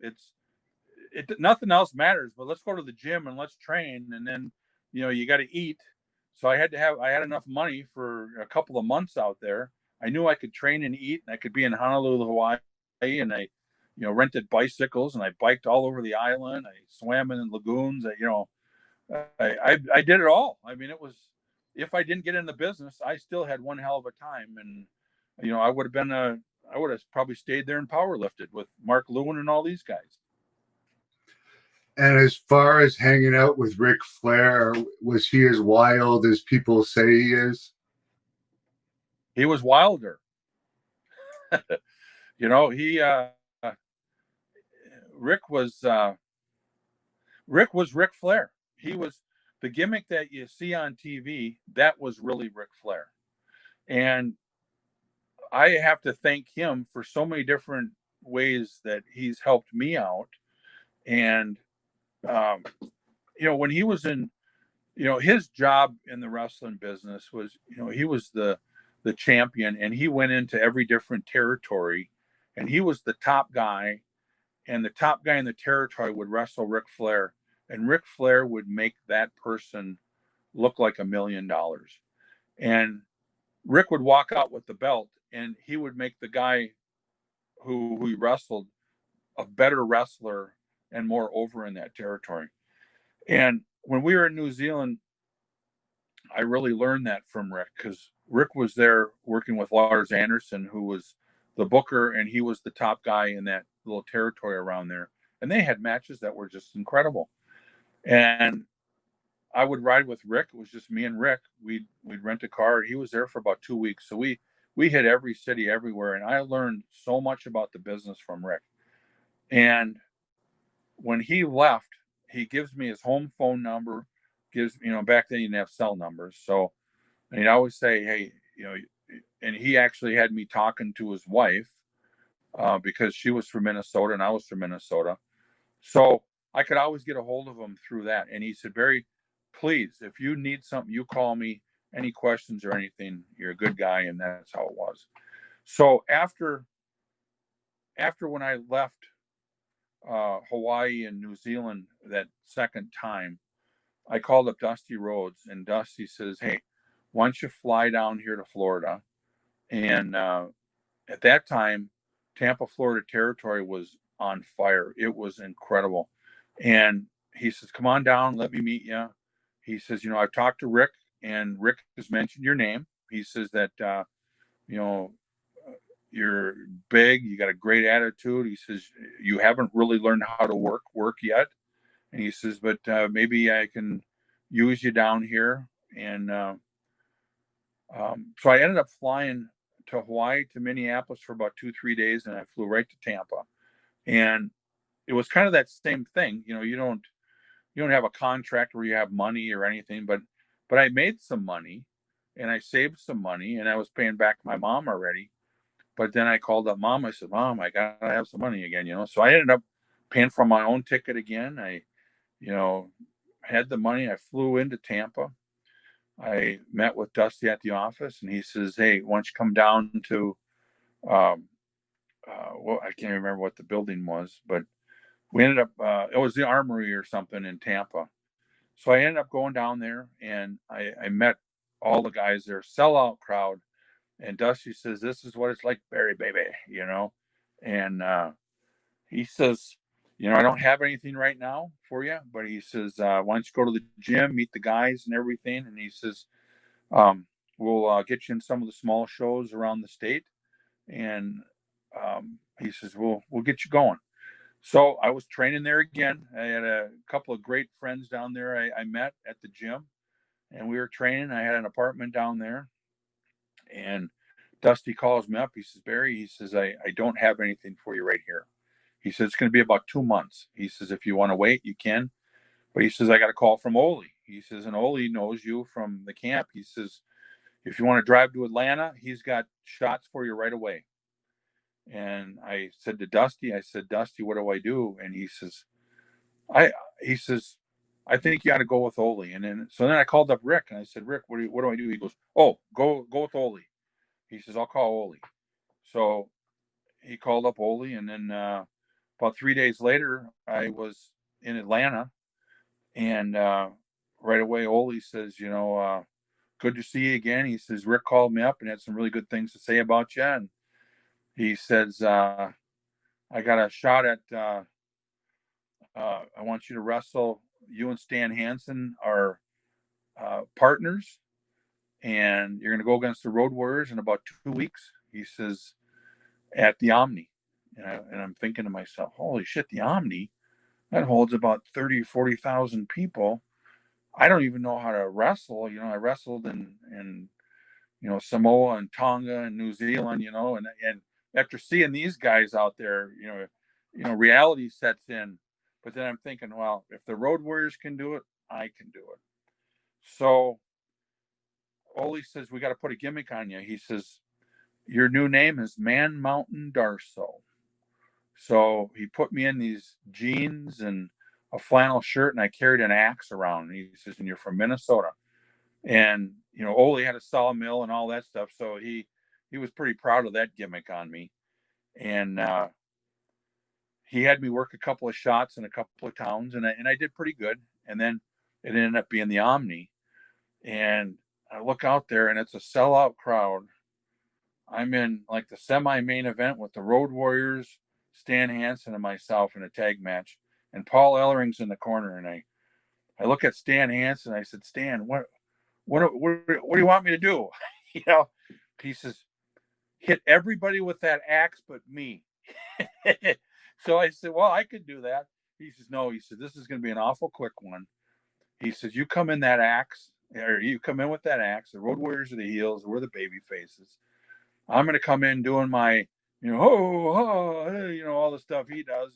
nothing else matters, but let's go to the gym and let's train. And then, you know, you got to eat. So I had enough money for a couple of months out there. I knew I could train and eat, and I could be in Honolulu, Hawaii, and I, you know, rented bicycles and I biked all over the island. I swam in lagoons. I did it all. I mean, it was, if I didn't get in the business, I still had one hell of a time. And, you know, I would have probably stayed there and power lifted with Mark Lewin and all these guys. And as far as hanging out with Ric Flair, was he as wild as people say he is? He was wilder. You know, Rick was Ric Flair. He was the gimmick that you see on TV. That was really Ric Flair, and I have to thank him for so many different ways that he's helped me out. And um, you know, when he was in, you know, his job in the wrestling business was, you know, he was the champion, and he went into every different territory, and he was the top guy, and the top guy in the territory would wrestle Ric Flair, and Ric Flair would make that person look like $1,000,000. And Rick would walk out with the belt, and he would make the guy who he wrestled a better wrestler and more over in that territory. And when we were in New Zealand, I really learned that from Rick, because Rick was there working with Lars Anderson, who was the booker, and he was the top guy in that little territory around there. And they had matches that were just incredible. And I would ride with Rick. It was just me and Rick. We'd rent a car. He was there for about 2 weeks. So we hit every city everywhere. And I learned so much about the business from Rick. And when he left, he gives me his home phone number, back then you didn't have cell numbers. So, and he'd always say, hey, and he actually had me talking to his wife, because she was from Minnesota and I was from Minnesota. So I could always get a hold of him through that. And he said, Barry, please, if you need something, you call me. Any questions or anything, you're a good guy. And that's how it was. So after when I left Hawaii and New Zealand that second time, I called up Dusty Rhodes, and Dusty says, hey, why don't you fly down here to Florida? And at that time, Tampa, Florida territory was on fire. It was incredible. And he says, come on down, let me meet you. He says, I've talked to Rick, and Rick has mentioned your name. He says that, you're big, you got a great attitude. He says, you haven't really learned how to work yet. And he says, but maybe I can use you down here. And so I ended up flying to Hawaii, to Minneapolis for about 2-3 days, and I flew right to Tampa. And it was kind of that same thing. You don't have a contract where you have money or anything, but I made some money, and I saved some money, and I was paying back my mom already. But then I called up Mom. I said, Mom, I gotta have some money again, So I ended up paying for my own ticket again. I had the money. I flew into Tampa. I met with Dusty at the office, and he says, hey, why don't you come down to, I can't remember what the building was, but we ended up, it was the Armory or something in Tampa. So I ended up going down there, and I met all the guys there, sellout crowd. And Dusty says, this is what it's like, Barry, baby, And he says, I don't have anything right now for you, but he says, why don't you go to the gym, meet the guys and everything. And he says, we'll get you in some of the small shows around the state. And he says, we'll get you going. So I was training there again. I had a couple of great friends down there I met at the gym, and we were training. I had an apartment down there, and Dusty calls me up. He says, Barry, he says, I don't have anything for you right here. He says, it's going to be about 2 months. He says, if you want to wait, you can. But he says, I got a call from Ole. He says, and Ole knows you from the camp. He says, if you want to drive to Atlanta, he's got shots for you right away. And I said to Dusty, Dusty, what do I do? And he says, I think you got to go with Ole. And then I called up Rick, and I said, Rick, what do I do? He goes, oh, go with Ole. He says, I'll call Ole. So he called up Ole, and then about 3 days later, I was in Atlanta, and right away, Ole says, good to see you again. He says, Rick called me up and had some really good things to say about you. And he says, I got a shot at, I want you to wrestle. You and Stan Hansen are partners, and you're going to go against the Road Warriors in about 2 weeks. He says, at the Omni. And I'm thinking to myself, holy shit, the Omni, that holds about 30, 40,000 people. I don't even know how to wrestle. I wrestled in Samoa and Tonga and New Zealand, and after seeing these guys out there, reality sets in. But then I'm thinking, well, if the Road Warriors can do it, I can do it. So Ole says, we got to put a gimmick on you. He says, your new name is Man Mountain Darsow. So he put me in these jeans and a flannel shirt, and I carried an axe around. And he says, and you're from Minnesota. And, Ole had a sawmill and all that stuff. So he was pretty proud of that gimmick on me. And he had me work a couple of shots in a couple of towns, and I did pretty good. And then it ended up being the Omni. And I look out there, and it's a sellout crowd. I'm in like the semi-main event with the Road Warriors, Stan Hansen, and myself in a tag match. and Paul Ellering's in the corner, and I look at Stan Hansen. I said, Stan, what do you want me to do? You know, he says, hit everybody with that axe but me. So I said, well, I could do that. He says, no. He said, this is going to be an awful quick one. He says, you come in that axe, or you come in with that axe. The Road Warriors are the heels. We're the baby faces. I'm going to come in doing my, all the stuff he does.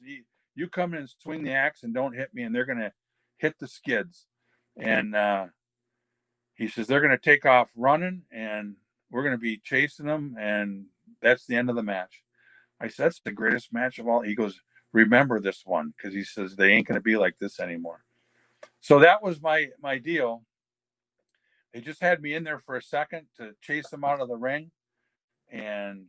You come in and swing the axe and don't hit me, and they're going to hit the skids. And he says, they're going to take off running, and we're going to be chasing them, and that's the end of the match. I said, that's the greatest match of all. He goes, remember this one, because he says they ain't going to be like this anymore. So that was my deal. They just had me in there for a second to chase them out of the ring, and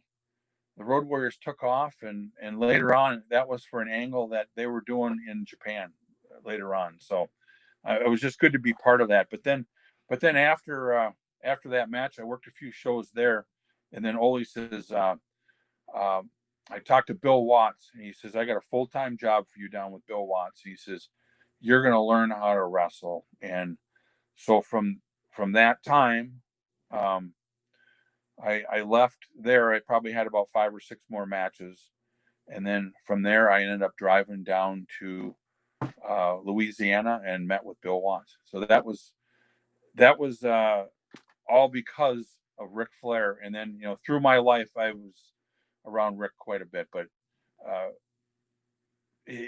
the Road Warriors took off. And later on, that was for an angle that they were doing in Japan later on. So it was just good to be part of that. But then after that match, I worked a few shows there, and then Ole says, I talked to Bill Watts, and he says, I got a full-time job for you down with Bill Watts. He says, you're going to learn how to wrestle. And so from that time, I left there. I probably had about 5 or 6 more matches. And then from there, I ended up driving down to Louisiana and met with Bill Watts. So that was all because of Ric Flair. And then, through my life, I was around Rick quite a bit, but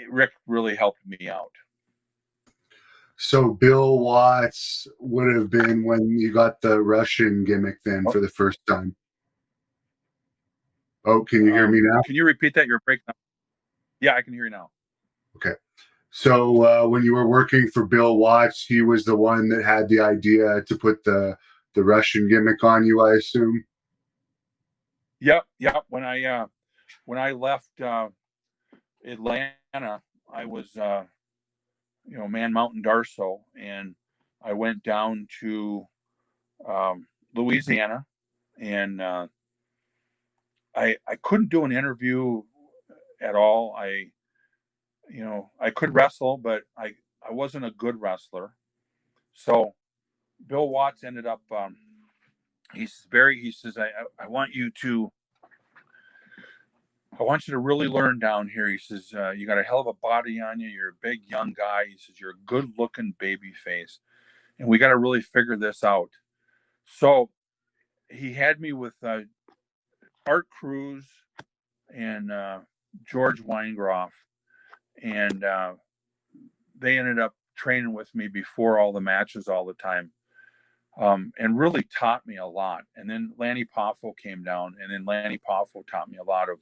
Rick really helped me out. So Bill Watts would have been when you got the Russian gimmick then for the first time. Oh, can you hear me now? Can you repeat that? You're breaking up. Yeah, I can hear you now. Okay. So when you were working for Bill Watts, he was the one that had the idea to put the Russian gimmick on you, I assume. Yep. When I left Atlanta, I was Man Mountain Darsow, and I went down to Louisiana, and I couldn't do an interview at all. I could wrestle, but I wasn't a good wrestler. So Bill Watts ended up. He says, Barry. He says, I want you to really learn down here. He says, you got a hell of a body on you. You're a big young guy. He says, you're a good looking baby face, and we got to really figure this out. So he had me with Art Cruz and George Weingroff, and they ended up training with me before all the matches all the time, and really taught me a lot. And then Lanny Poffo came down, and then Lanny Poffo taught me a lot of,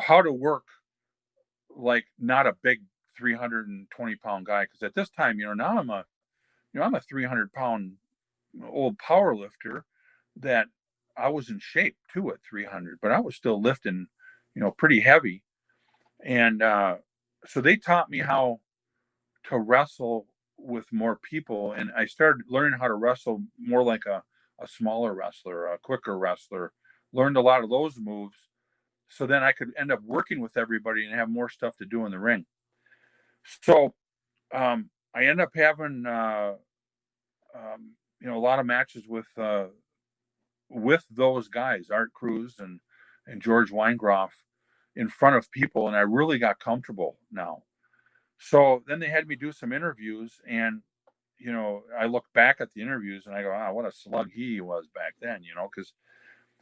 how to work like not a big 320-pound guy. Because at this time, now I'm a 300-pound old power lifter that I was in shape too at 300, but I was still lifting, pretty heavy. And so they taught me how to wrestle with more people. And I started learning how to wrestle more like a smaller wrestler, a quicker wrestler, learned a lot of those moves. So then I could end up working with everybody and have more stuff to do in the ring. So I ended up having, a lot of matches with those guys, Art Cruz and George Weingroff, in front of people. And I really got comfortable now. So then they had me do some interviews, and, I look back at the interviews and I go, what a slug he was back then, because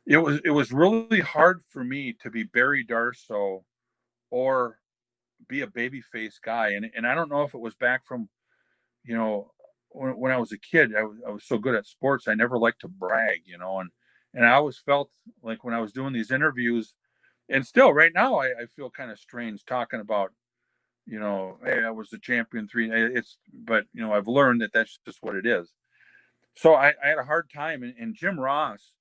it was really hard for me to be Barry Darsow or be a babyface guy. And I don't know if it was back from, when I was a kid, I was so good at sports. I never liked to brag, and I always felt like when I was doing these interviews, and still right now, I feel kind of strange talking about, hey, I was the champion 3. But I've learned that that's just what it is. So I had a hard time, and Jim Ross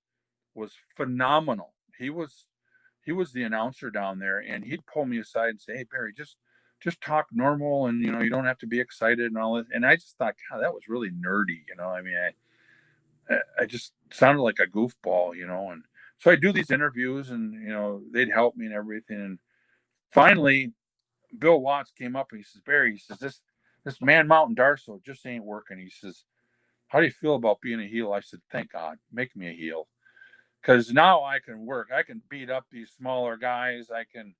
was phenomenal. He was the announcer down there, and he'd pull me aside and say, hey, Barry, just talk normal, and you don't have to be excited and all this. And I just thought, God, that was really nerdy. I mean, I just sounded like a goofball, and so I do these interviews, and they'd help me and everything. And finally, Bill Watts came up and he says, Barry, he says, this Man Mountain Darsow just ain't working. He says, how do you feel about being a heel? I said, thank God, make me a heel. Because now I can work. I can beat up these smaller guys. I can,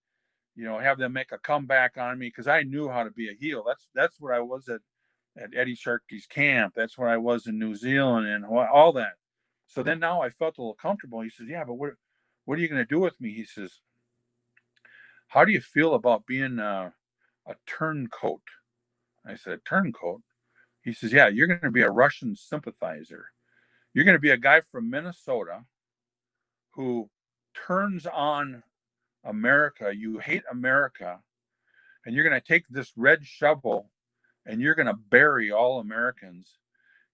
have them make a comeback on me because I knew how to be a heel. That's what I was at Eddie Sharkey's camp. That's what I was in New Zealand and all that. So then now I felt a little comfortable. He says, yeah, but what are you going to do with me? He says, how do you feel about being a turncoat? I said, turncoat? He says, yeah, you're going to be a Russian sympathizer. You're going to be a guy from Minnesota who turns on America. You hate America. And you're going to take this red shovel and you're going to bury all Americans.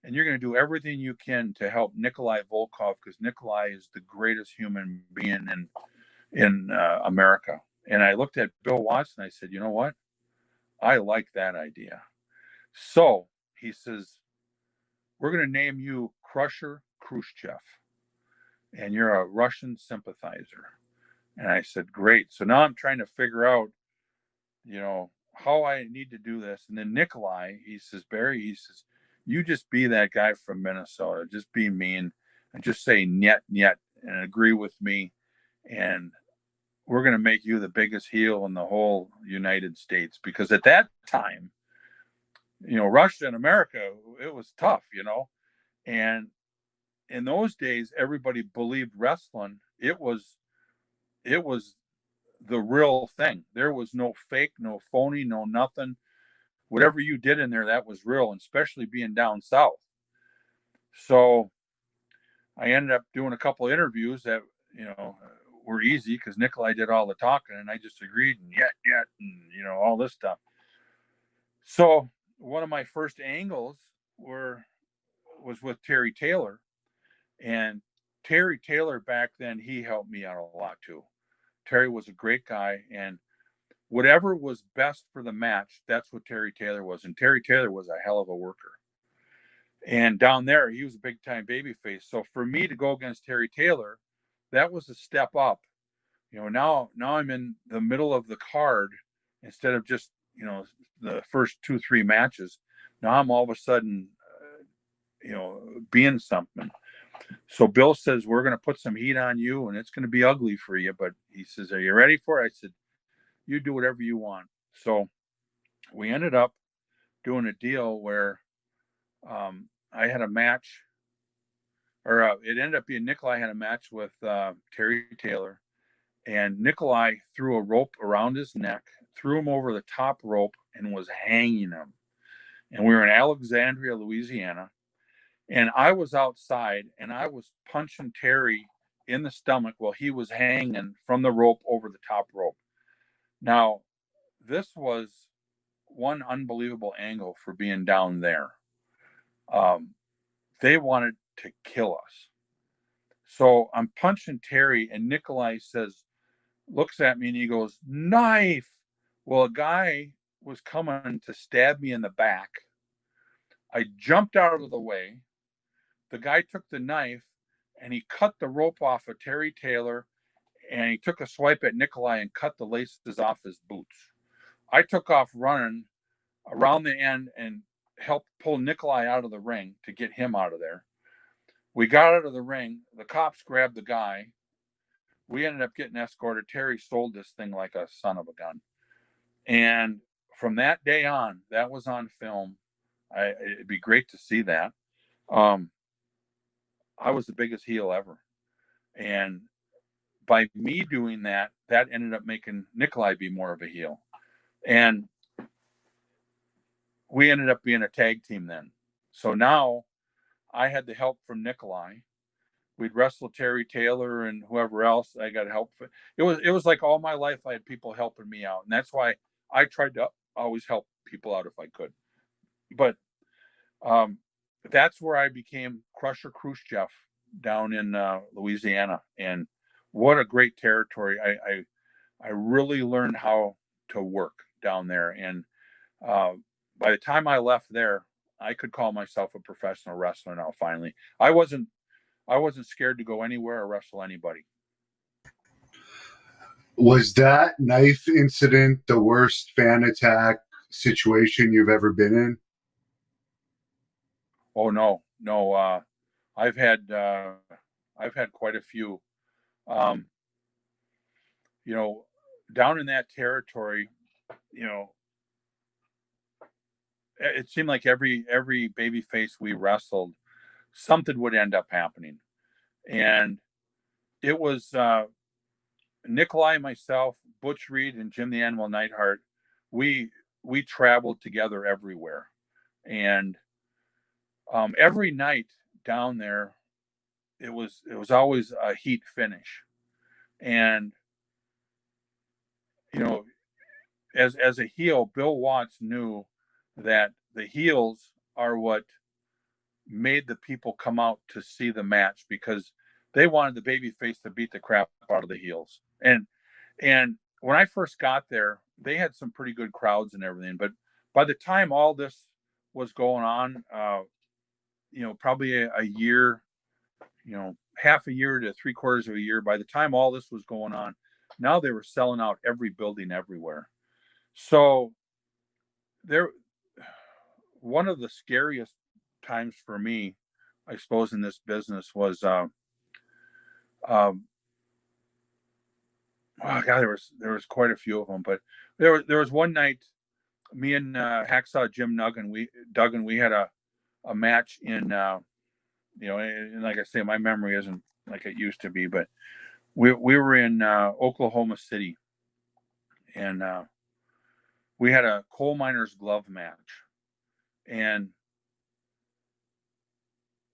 And you're going to do everything you can to help Nikolai Volkov, because Nikolai is the greatest human being in America. And I looked at Bill Watts and I said, you know what? I like that idea. So he says, we're going to name you Crusher Khrushchev, and you're a Russian sympathizer. And I said, great. So now I'm trying to figure out, how I need to do this. And then Nikolai, he says, Barry, he says, you just be that guy from Minnesota. Just be mean and just say niet, niet, and agree with me. And we're going to make you the biggest heel in the whole United States. Because at that time, Russia and America, it was tough, And in those days, everybody believed wrestling. It was the real thing. There was no fake, no phony, no nothing. Whatever you did in there, that was real, and especially being down south. So I ended up doing a couple of interviews that, were easy because Nikolai did all the talking and I just agreed and yet, and, all this stuff. So one of my first angles was with Terry Taylor. And Terry Taylor back then, he helped me out a lot too. Terry was a great guy, and whatever was best for the match, that's what Terry Taylor was. And Terry Taylor was a hell of a worker. And down there, he was a big time babyface. So for me to go against Terry Taylor, that was a step up. Now I'm in the middle of the card instead of just, the first 2-3 matches. Now I'm all of a sudden, being something. So Bill says, we're going to put some heat on you and it's going to be ugly for you. But he says, are you ready for it? I said, you do whatever you want. So we ended up doing a deal where I had a match, or it ended up being Nikolai had a match with Terry Taylor. And Nikolai threw a rope around his neck, threw him over the top rope, and was hanging him. And we were in Alexandria, Louisiana. And I was outside and I was punching Terry in the stomach while he was hanging from the rope over the top rope. Now, this was one unbelievable angle for being down there. They wanted to kill us. So I'm punching Terry and Nikolai looks at me and he goes, knife. Well, a guy was coming to stab me in the back. I jumped out of the way. The guy took the knife and he cut the rope off of Terry Taylor, and he took a swipe at Nikolai and cut the laces off his boots. I took off running around the end and helped pull Nikolai out of the ring to get him out of there. We got out of the ring. The cops grabbed the guy. We ended up getting escorted. Terry sold this thing like a son of a gun. And from that day on, that was on film. It'd be great to see that. I was the biggest heel ever. And by me doing that, that ended up making Nikolai be more of a heel. And we ended up being a tag team then. So now I had the help from Nikolai. We'd wrestle Terry Taylor and whoever else I got help. It was like all my life I had people helping me out. And that's why I tried to always help people out if I could. But that's where I became Crusher Khrushchev down in Louisiana. And what a great territory. I really learned how to work down there. And by the time I left there, I could call myself a professional wrestler now, finally. I wasn't scared to go anywhere or wrestle anybody. Was that knife incident the worst fan attack situation you've ever been in? Oh no. I've had I've had quite a few. Um, you know, down in that territory, you know, it seemed like every baby face we wrestled, something would end up happening. And it was Nikolai, myself, Butch Reed, and Jim the Animal Neidhart. We we traveled together everywhere, and every night down there, it was always a heat finish. And you know, as a heel, Bill Watts knew that the heels are what made the people come out to see the match because they wanted the baby face to beat the crap out of the heels. And when I first got there, they had some pretty good crowds and everything. But by the time all this was going on, probably a year, half a year to three quarters of a year. By the time all this was going on, now they were selling out every building everywhere. So there, one of the scariest times for me, I suppose, in this business was, um, oh God, there was quite a few of them, but there was one night, me and Hacksaw Jim Duggan, we had a match in, and like I say, my memory isn't like it used to be, but we were in Oklahoma City, and we had a coal miner's glove match, and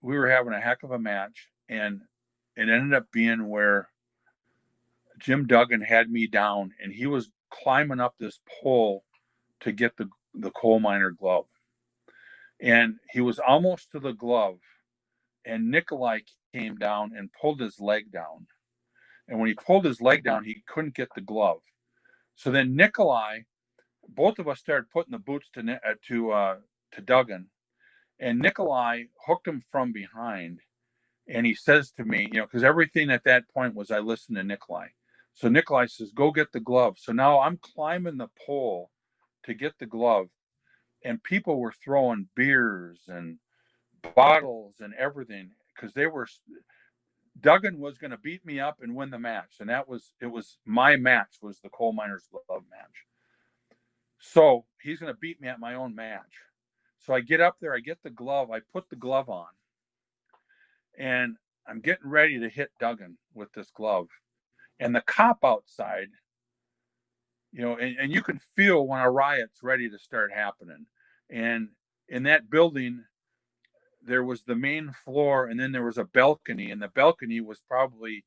we were having a heck of a match, and it ended up being where Jim Duggan had me down, and he was climbing up this pole to get the coal miner glove, and he was almost to the glove, and Nikolai came down and pulled his leg down, and when he pulled his leg down, he couldn't get the glove. So then Nikolai, both of us started putting the boots to Duggan, and Nikolai hooked him from behind. And he says to me, because everything at that point was I listened to Nikolai. So Nikolai says, "Go get the glove." So now I'm climbing the pole to get the glove, and people were throwing beers and bottles and everything because they were. Duggan was going to beat me up and win the match, and it was my match, was the coal miner's glove match. So he's going to beat me at my own match. So I get up there, I get the glove, I put the glove on, and I'm getting ready to hit Duggan with this glove. And the cop outside, and you can feel when a riot's ready to start happening. And in that building, there was the main floor, and then there was a balcony, and the balcony was probably,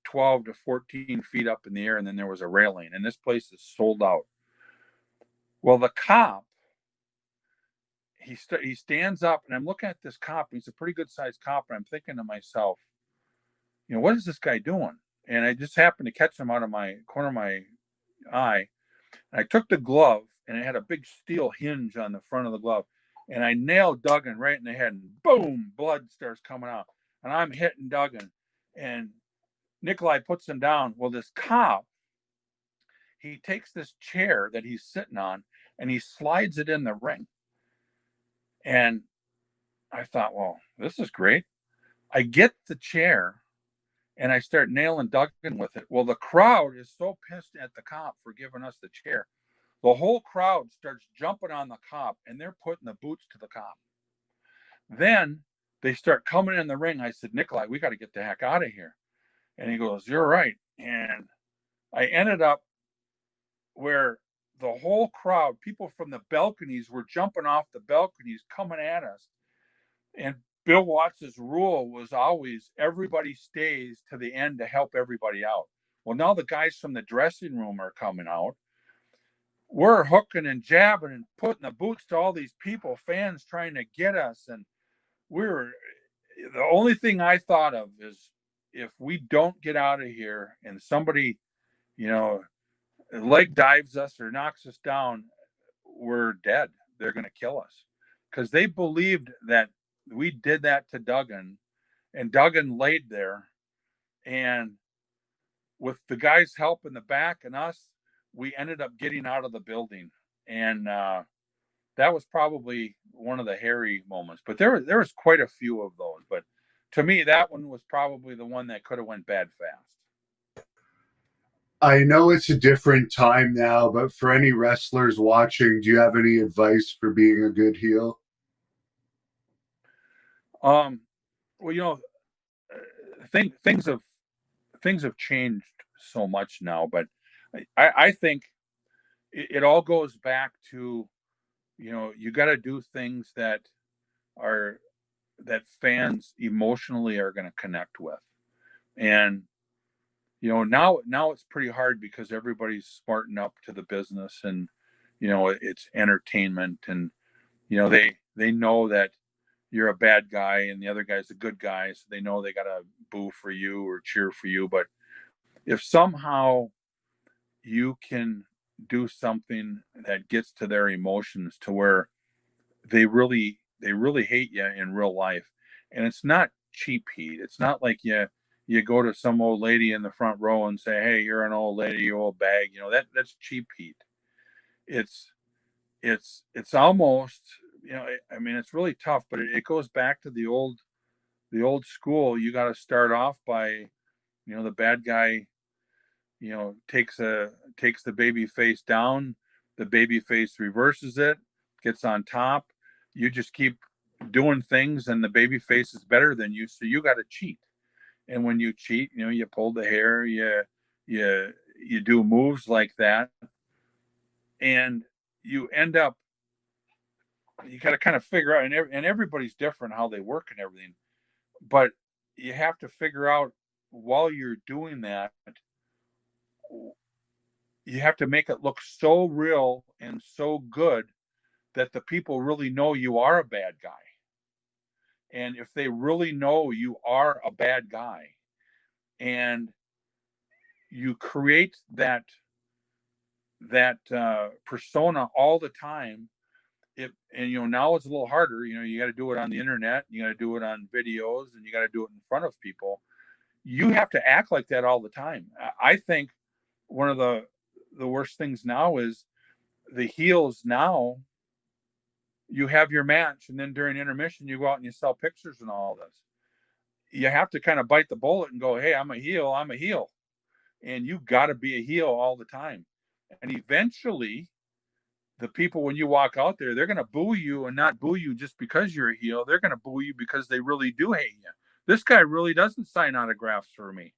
12 to 14 feet up in the air, and then there was a railing, and this place is sold out. Well, the cop, he stands up, and I'm looking at this cop. He's a pretty good sized cop, and I'm thinking to myself, what is this guy doing? And I just happened to catch him out of my corner of my eye. And I took the glove, and it had a big steel hinge on the front of the glove, and I nailed Duggan right in the head, and boom, blood starts coming out, and I'm hitting Duggan, and Nikolai puts him down. Well, this cop, he takes this chair that he's sitting on, and he slides it in the ring. And I thought, well, this is great. I get the chair, and I start nailing Duggan with it. Well, the crowd is so pissed at the cop for giving us the chair. The whole crowd starts jumping on the cop, and they're putting the boots to the cop. Then they start coming in the ring. I said, "Nikolai, we got to get the heck out of here." And he goes, "You're right." And I ended up where the whole crowd, people from the balconies, were jumping off the balconies coming at us. And Bill Watts's rule was always everybody stays to the end to help everybody out. Well, now the guys from the dressing room are coming out. We're hooking and jabbing and putting the boots to all these people, fans trying to get us. And the only thing I thought of is if we don't get out of here and somebody, you know, leg dives us or knocks us down, we're dead. They're going to kill us because they believed that we did that to Duggan, and Duggan laid there. And with the guys' help in the back and us, we ended up getting out of the building. And that was probably one of the hairy moments. But there was quite a few of those. But to me, that one was probably the one that could have went bad fast. I know it's a different time now, but for any wrestlers watching, do you have any advice for being a good heel? Well, things have changed so much now, but I think it all goes back to, you got to do things that fans emotionally are going to connect with. And now it's pretty hard because everybody's smarting up to the business, and it's entertainment, and they know that you're a bad guy and the other guy's a good guy, so they know they got to boo for you or cheer for you. But if somehow you can do something that gets to their emotions to where they really hate you in real life, and it's not cheap heat. It's not like you go to some old lady in the front row and say, "Hey, you're an old lady, you old bag." That's cheap heat. It's almost, I mean, it's really tough, but it goes back to the old school. You got to start off by, the bad guy, takes the baby face down, the baby face reverses it, gets on top. You just keep doing things, and the baby face is better than you, so you got to cheat. And when you cheat, you pull the hair, you do moves like that, and you end up, you got to kind of figure out, and everybody's different how they work and everything, but you have to figure out while you're doing that, you have to make it look so real and so good that the people really know you are a bad guy. And if they really know you are a bad guy, and you create that persona all the time, now it's a little harder. You got to do it on the internet, you got to do it on videos, and you got to do it in front of people. You have to act like that all the time. I think one of the worst things now is the heels. Now you have your match, and then during intermission you go out and you sell pictures and all this. You have to kind of bite the bullet and go, "Hey, I'm a heel, and you got to be a heel all the time." And eventually the people, when you walk out there, they're going to boo you, and not boo you just because you're a heel. They're going to boo you because they really do hate you. This guy really doesn't sign autographs for me.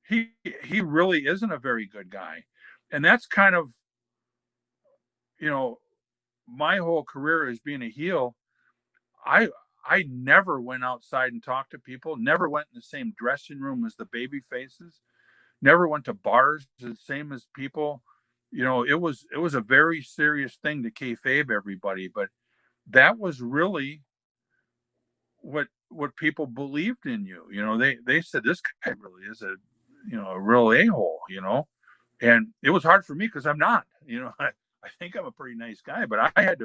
He really isn't a very good guy. And that's kind of, my whole career as being a heel. I never went outside and talked to people, never went in the same dressing room as the baby faces, never went to bars the same as people. It was a very serious thing to kayfabe everybody, but that was really what people believed in you. They said this guy really is a real a-hole, and it was hard for me because I'm not. I think I'm a pretty nice guy, but I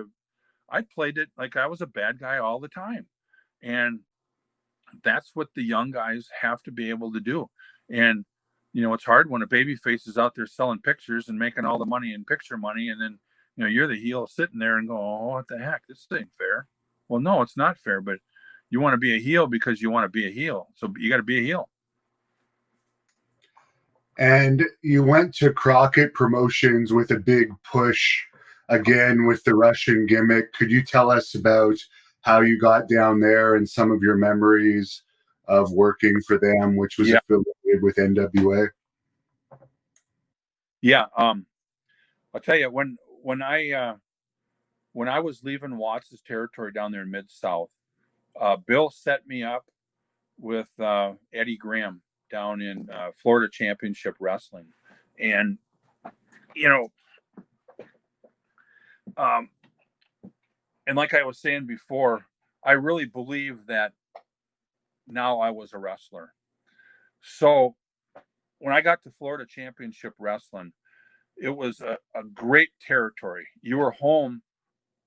played it like I was a bad guy all the time. And that's what the young guys have to be able to do. And it's hard when a baby face is out there selling pictures and making all the money in picture money, and then you're the heel sitting there and go, "Oh, what the heck, this ain't fair." Well, no, it's not fair, but you want to be a heel because you want to be a heel, so you got to be a heel. And you went to Crockett Promotions with a big push again with the Russian gimmick. Could you tell us about how you got down there and some of your memories of working for them, which was affiliated with NWA? Yeah, I'll tell you, when I was leaving Watts' territory down there in Mid-South, Bill set me up with Eddie Graham down in Florida Championship Wrestling. And, and like I was saying before, I really believe that now I was a wrestler. So when I got to Florida Championship Wrestling, it was a great territory. You were home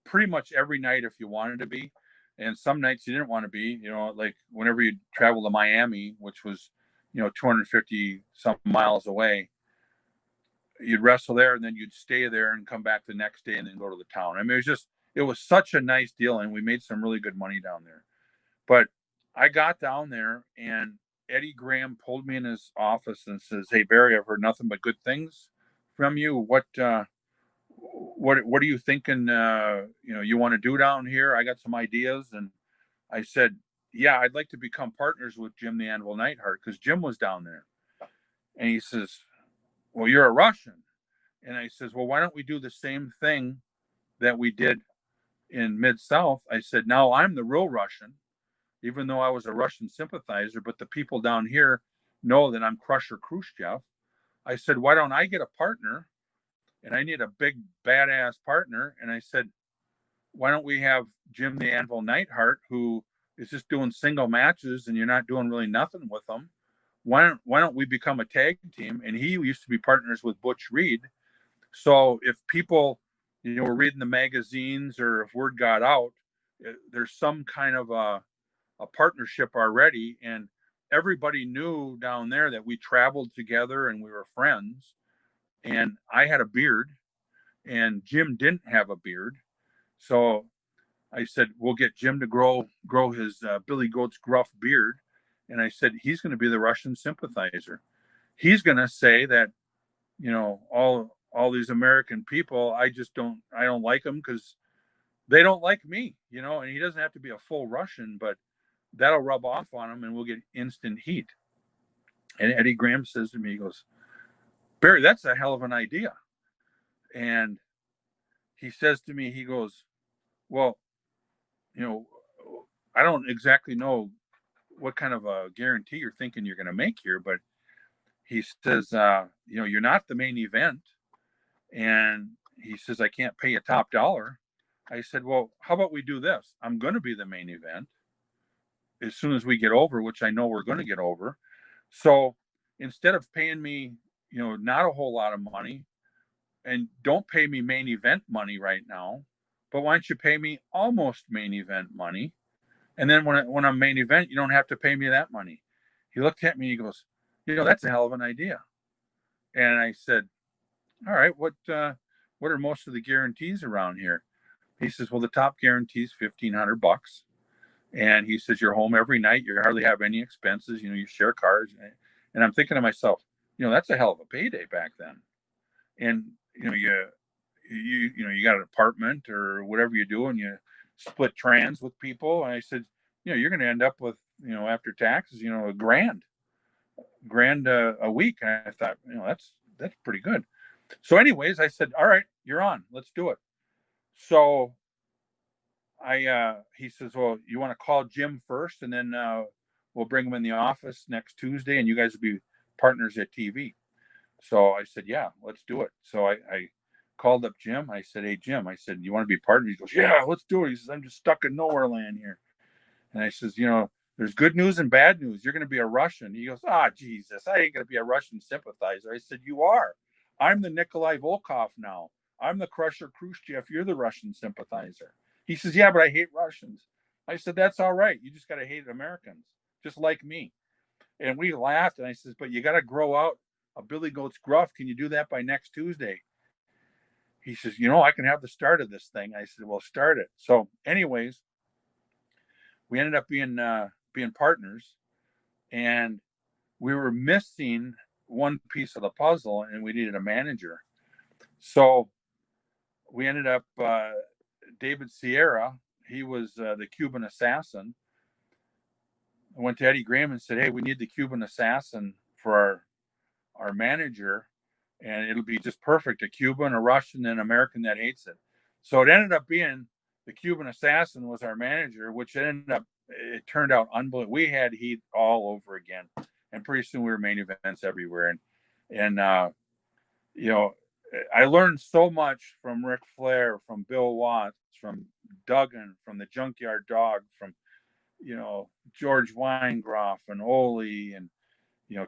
pretty much every night if you wanted to be. And some nights you didn't want to be, like whenever you travel to Miami, which was, 250 some miles away. You'd wrestle there, and then you'd stay there and come back the next day, and then go to the town. I mean, it was such a nice deal, and we made some really good money down there. But I got down there, and Eddie Graham pulled me in his office and says, "Hey, Barry, I've heard nothing but good things from you. What are you thinking? You want to do down here? I got some ideas." And I said, "Yeah, I'd like to become partners with Jim the Anvil Neidhart, because Jim was down there." And he says, "Well, you're a Russian." And I says, "Well, why don't we do the same thing that we did in Mid-South?" I said, "Now I'm the real Russian, even though I was a Russian sympathizer, but the people down here know that I'm Crusher Khrushchev." I said, "Why don't I get a partner? And I need a big, badass partner." And I said, "Why don't we have Jim the Anvil Neidhart, who is just doing single matches and you're not doing really nothing with them? Why don't we become a tag team?" And he used to be partners with Butch Reed. So if people, were reading the magazines, or if word got out, there's some kind of a partnership already. And everybody knew down there that we traveled together and we were friends. And I had a beard, and Jim didn't have a beard. So I said, "We'll get Jim to grow his Billy Goat's gruff beard." And I said, "He's going to be the Russian sympathizer. He's going to say that, all these American people, I don't like them because they don't like me, and he doesn't have to be a full Russian, but that'll rub off on him and we'll get instant heat." And Eddie Graham says to me, he goes, "Barry, that's a hell of an idea." And he says to me, he goes, "Well, I don't exactly know what kind of a guarantee you're thinking you're going to make here, but," he says, "you're not the main event." And he says, "I can't pay you top dollar." I said, "Well, how about we do this? I'm going to be the main event as soon as we get over, which I know we're going to get over. So instead of paying me, not a whole lot of money, and don't pay me main event money right now, but why don't you pay me almost main event money? And then when I'm main event, you don't have to pay me that money." He looked at me and he goes, "That's a hell of an idea." And I said, "All right, what are most of the guarantees around here?" He says, "Well, the top guarantee is $1,500. And he says, you're home every night. You hardly have any expenses. You share cars." And I'm thinking to myself, that's a hell of a payday back then. And, you got an apartment or whatever you do, and you split trans with people. And I said, you're going to end up with, after taxes, a grand a week. And I thought, that's pretty good. So anyways, I said, "All right, you're on. Let's do it." So he says, "Well, you want to call Jim first, and then we'll bring him in the office next Tuesday, and you guys will be partners at TV." So I said, "Yeah, let's do it." So I called up Jim. I said, "Hey, Jim," I said, "You want to be partners?" He goes, "Yeah, let's do it." He says, "I'm just stuck in nowhere land here." And I says, "There's good news and bad news. You're going to be a Russian." He goes, "Ah, Jesus, I ain't going to be a Russian sympathizer." I said, "You are. I'm the Nikolai Volkov now. I'm the Crusher Khrushchev. You're the Russian sympathizer." He says, "Yeah, but I hate Russians." I said, "That's all right. You just got to hate Americans, just like me." And we laughed. And I says, "But you got to grow out a Billy Goat's gruff. Can you do that by next Tuesday?" He says, "I can have the start of this thing." I said, "Well, start it." So anyways, we ended up being partners, and we were missing one piece of the puzzle, and we needed a manager. So we ended up David Sierra. He was the Cuban assassin. I went to Eddie Graham and said, "Hey, we need the Cuban assassin for our manager, and it'll be just perfect, a Cuban, a Russian, and an American that hates it." So it ended up being the Cuban assassin was our manager, which it turned out unbelievable. We had heat all over again, and pretty soon we were main events everywhere. And I learned so much from Ric Flair, from Bill Watts, from Duggan, from the Junkyard Dog, from George Weingroff and Ole and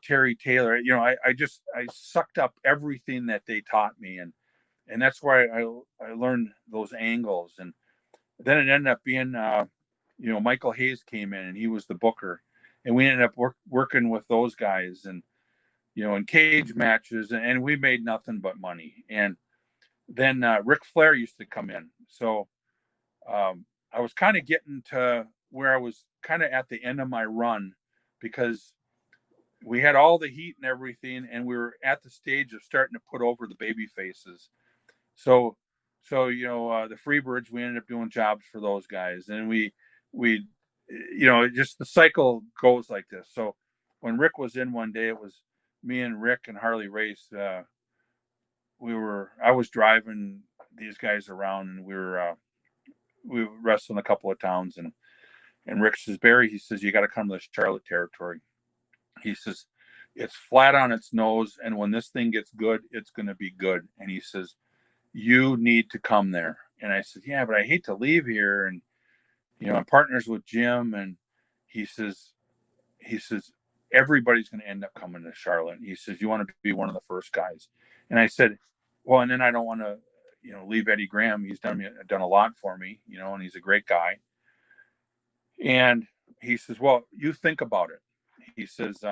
Terry Taylor. I sucked up everything that they taught me, and that's why I learned those angles. And then it ended up being Michael Hayes came in, and he was the booker, and we ended up working with those guys, and in cage matches, and we made nothing but money. And then Ric Flair used to come in, so I was kind of getting to where I was kind of at the end of my run, because we had all the heat and everything, and we were at the stage of starting to put over the baby faces. So, the Freebirds, we ended up doing jobs for those guys, and we, just the cycle goes like this. So, when Rick was in one day, it was me and Rick and Harley Race. I was driving these guys around, and we were wrestling a couple of towns, and Rick says, Barry, he says, you got to come to the Charlotte territory. He says, it's flat on its nose, and when this thing gets good, it's going to be good. And he says, you need to come there. And I said, yeah, but I hate to leave here. And, I'm partners with Jim. And he says, everybody's going to end up coming to Charlotte. He says, you want to be one of the first guys. And I said, well, and then I don't want to, leave Eddie Graham. He's done a lot for me, and he's a great guy. And he says, well, you think about it. He says,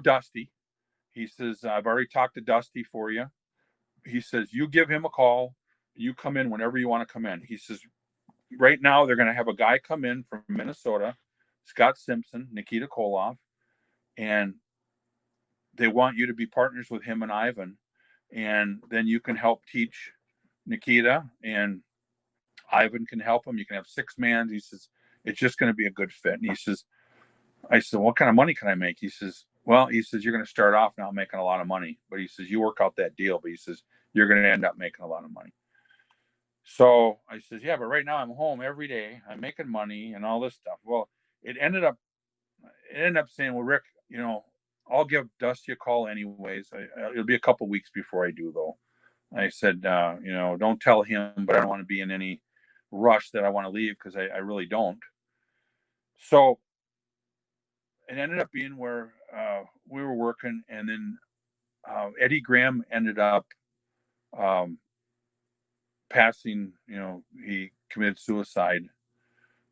Dusty. He says, I've already talked to Dusty for you. He says, you give him a call. You come in whenever you want to come in. He says, right now they're going to have a guy come in from Minnesota, Scott Simpson, Nikita Koloff, and they want you to be partners with him and Ivan. And then you can help teach Nikita, and Ivan can help him. You can have 6 man. He says, it's just going to be a good fit. And he says, I said, what kind of money can I make? He says, well, you're going to start off now making a lot of money, but he says, you work out that deal, but he says, you're going to end up making a lot of money. So I says, yeah, but right now I'm home every day. I'm making money and all this stuff. Well, it ended up saying, well, Rick, I'll give Dusty a call anyways. It'll be a couple weeks before I do, though. I said, don't tell him, but I don't want to be in any rush that I want to leave, because I really don't. So it ended up being where we were working, and then Eddie Graham ended up passing. He committed suicide,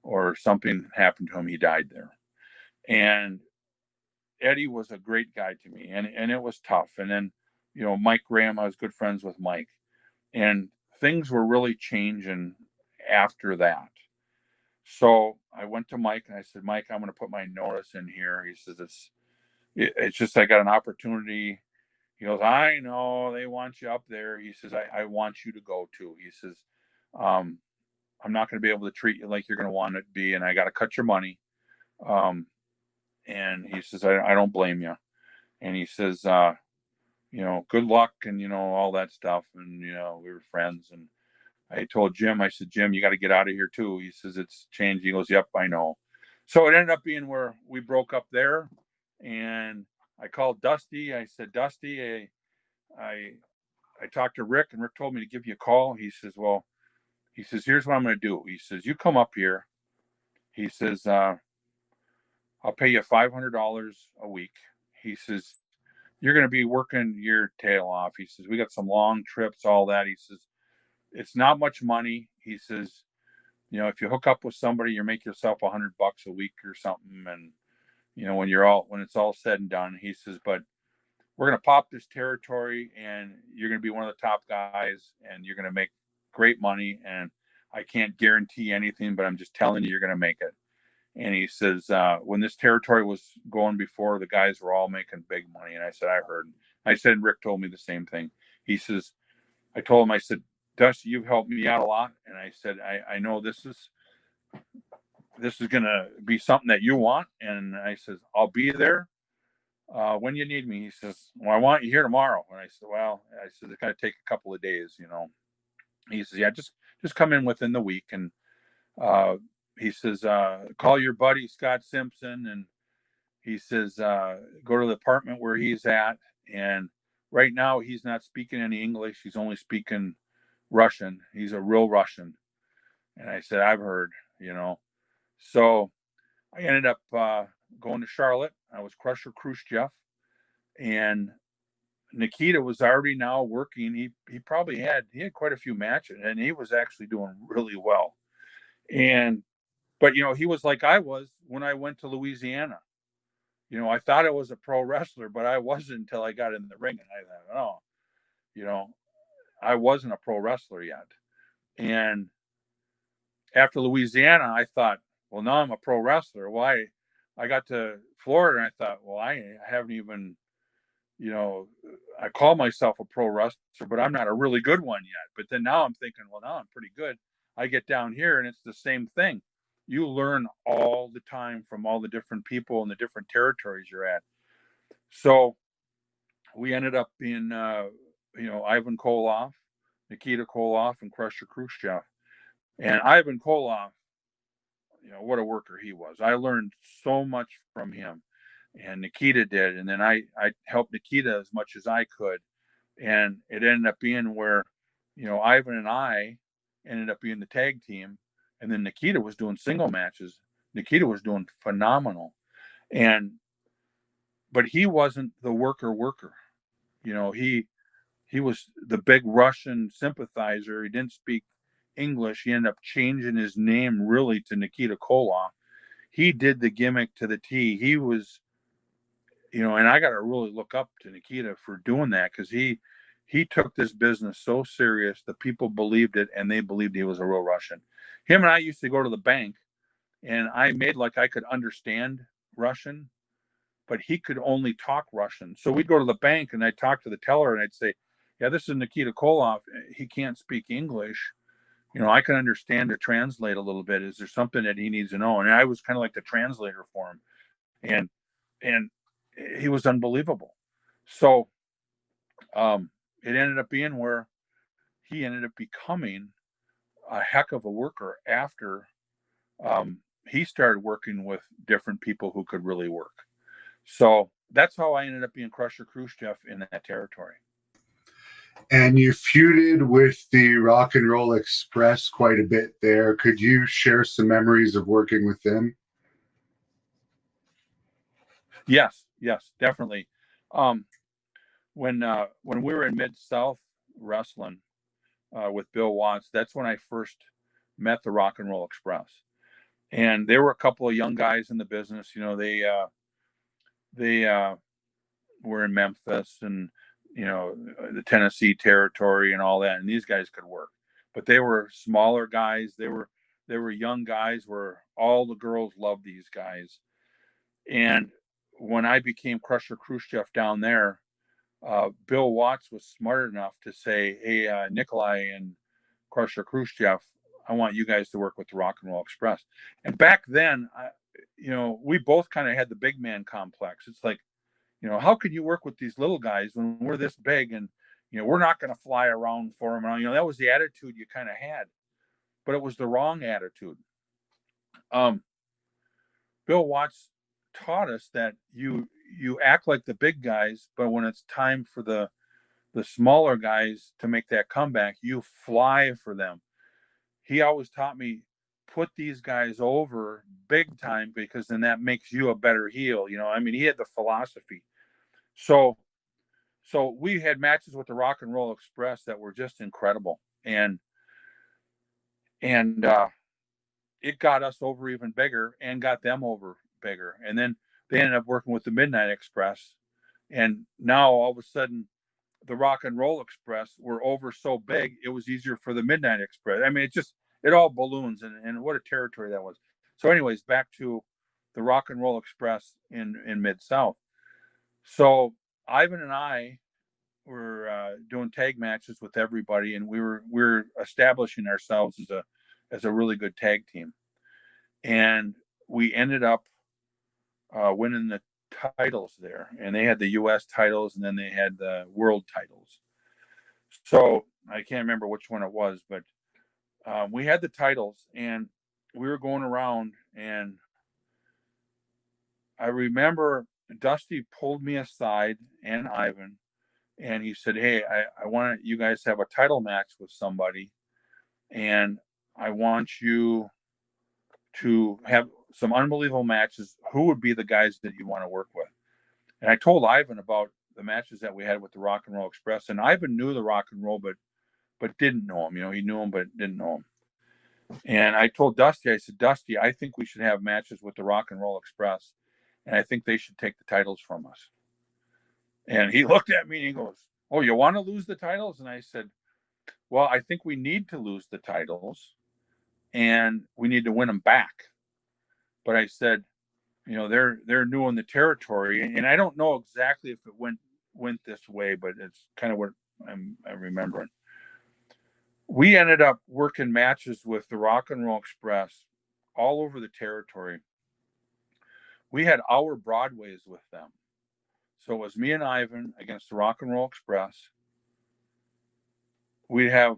or something happened to him. He died there. And Eddie was a great guy to me, and it was tough. And then, Mike Graham, I was good friends with Mike, and things were really changing after that. So I went to Mike and I said, Mike, I'm going to put my notice in here. He says, it's just, I got an opportunity. He goes, I know they want you up there. He says, I want you to go too. He says, I'm not going to be able to treat you like you're going to want it to be, and I got to cut your money. And he says, I don't blame you. And he says, good luck, and, all that stuff. And, we were friends. And I told Jim, I said, Jim, you got to get out of here too. He says, it's changed. He goes, yep, I know. So it ended up being where we broke up there. And I called Dusty. I said, Dusty, I talked to Rick, and Rick told me to give you a call. He says, here's what I'm going to do. He says, you come up here. He says, I'll pay you $500 a week. He says, you're going to be working your tail off. He says, we got some long trips, all that. He says, it's not much money. He says, if you hook up with somebody, you make yourself $100 a week or something. And, when it's all said and done, he says, but we're going to pop this territory, and you're going to be one of the top guys, and you're going to make great money. And I can't guarantee anything, but I'm just telling you, you're going to make it. And he says, when this territory was going before, the guys were all making big money. And I said, I heard. I said, Rick told me the same thing. He says, I told him, I said, Dusty, you've helped me out a lot. And I said, I know this is going to be something that you want. And I says, I'll be there when you need me. He says, well, I want you here tomorrow. And I said, it's going to take a couple of days, He says, yeah, just come in within the week. And he says, call your buddy Scott Simpson. And he says, go to the apartment where he's at. And right now he's not speaking any English. He's only speaking Russian. He's a real Russian. And I said, I've heard, So I ended up going to Charlotte. I was Crusher Khrushchev, and Nikita was already now working. He probably had quite a few matches, and he was actually doing really well. But he was like I was when I went to Louisiana. I thought I was a pro wrestler, but I wasn't until I got in the ring, and I thought, oh, I wasn't a pro wrestler yet. And after Louisiana, I thought, well, now I'm a pro wrestler. Why? I got to Florida, and I thought, well, I haven't even, I call myself a pro wrestler, but I'm not a really good one yet. But then now I'm thinking, well, now I'm pretty good. I get down here, and it's the same thing. You learn all the time from all the different people and the different territories you're at. So we ended up being, Ivan Koloff, Nikita Koloff, and Crusher Khrushchev. And Ivan Koloff, what a worker he was. I learned so much from him, and Nikita did. And then I helped Nikita as much as I could. And it ended up being where, Ivan and I ended up being the tag team. And then Nikita was doing single matches. Nikita was doing phenomenal. But he wasn't the worker. He was the big Russian sympathizer. He didn't speak English. He ended up changing his name really to Nikita Koloff. He did the gimmick to the T. He was, and I got to really look up to Nikita for doing that, because he took this business so serious. The people believed it, and they believed he was a real Russian. Him and I used to go to the bank, and I made like I could understand Russian, but he could only talk Russian. So we'd go to the bank, and I'd talk to the teller, and I'd say, yeah, this is Nikita Koloff. He can't speak English. I can understand or translate a little bit. Is there something that he needs to know? And I was kind of like the translator for him. And he was unbelievable. So it ended up being where he ended up becoming a heck of a worker after he started working with different people who could really work. So that's how I ended up being Crusher Khrushchev in that territory. And you feuded with the Rock and Roll Express quite a bit there. Could you share some memories of working with them? Yes, definitely. When we were in Mid-South wrestling with Bill Watts, that's when I first met the Rock and Roll Express. And there were a couple of young guys in the business. They were in Memphis and the Tennessee territory and all that, and these guys could work, but they were smaller guys. They were young guys where all the girls loved these guys. And when I became Crusher Khrushchev down there, Bill Watts was smart enough to say, hey, Nikolai and Crusher Khrushchev, I want you guys to work with the Rock and Roll Express. And back then, we both kind of had the big man complex. It's like, how can you work with these little guys when we're this big, and, we're not going to fly around for them. And, that was the attitude you kind of had, but it was the wrong attitude. Bill Watts taught us that you act like the big guys, but when it's time for the smaller guys to make that comeback, you fly for them. He always taught me, put these guys over big time, because then that makes you a better heel. He had the philosophy. So we had matches with the Rock and Roll Express that were just incredible. And it got us over even bigger and got them over bigger. And then they ended up working with the Midnight Express. And now all of a sudden, the Rock and Roll Express were over so big, it was easier for the Midnight Express. It all balloons, and what a territory that was. So anyways, back to the Rock and Roll Express in Mid-South. So Ivan and I were doing tag matches with everybody, and we were establishing ourselves as a really good tag team. And we ended up winning the titles there, and they had the U.S. titles, and then they had the world titles. So I can't remember which one it was, but we had the titles, and we were going around, and I remember Dusty pulled me aside and Ivan, and he said, hey, I want you guys to have a title match with somebody, and I want you to have some unbelievable matches. Who would be the guys that you want to work with? And I told Ivan about the matches that we had with the Rock and Roll Express, and Ivan knew the Rock and Roll, but didn't know him. He knew him, but didn't know him. And I told Dusty, I said, Dusty, I think we should have matches with the Rock and Roll Express, and I think they should take the titles from us. And he looked at me and he goes, oh, you want to lose the titles? And I said, well, I think we need to lose the titles and we need to win them back. But I said, they're new in the territory, and I don't know exactly if it went this way, but it's kind of what I'm remembering. We ended up working matches with the Rock and Roll Express all over the territory. We had our Broadways with them. So it was me and Ivan against the Rock and Roll Express. We'd have,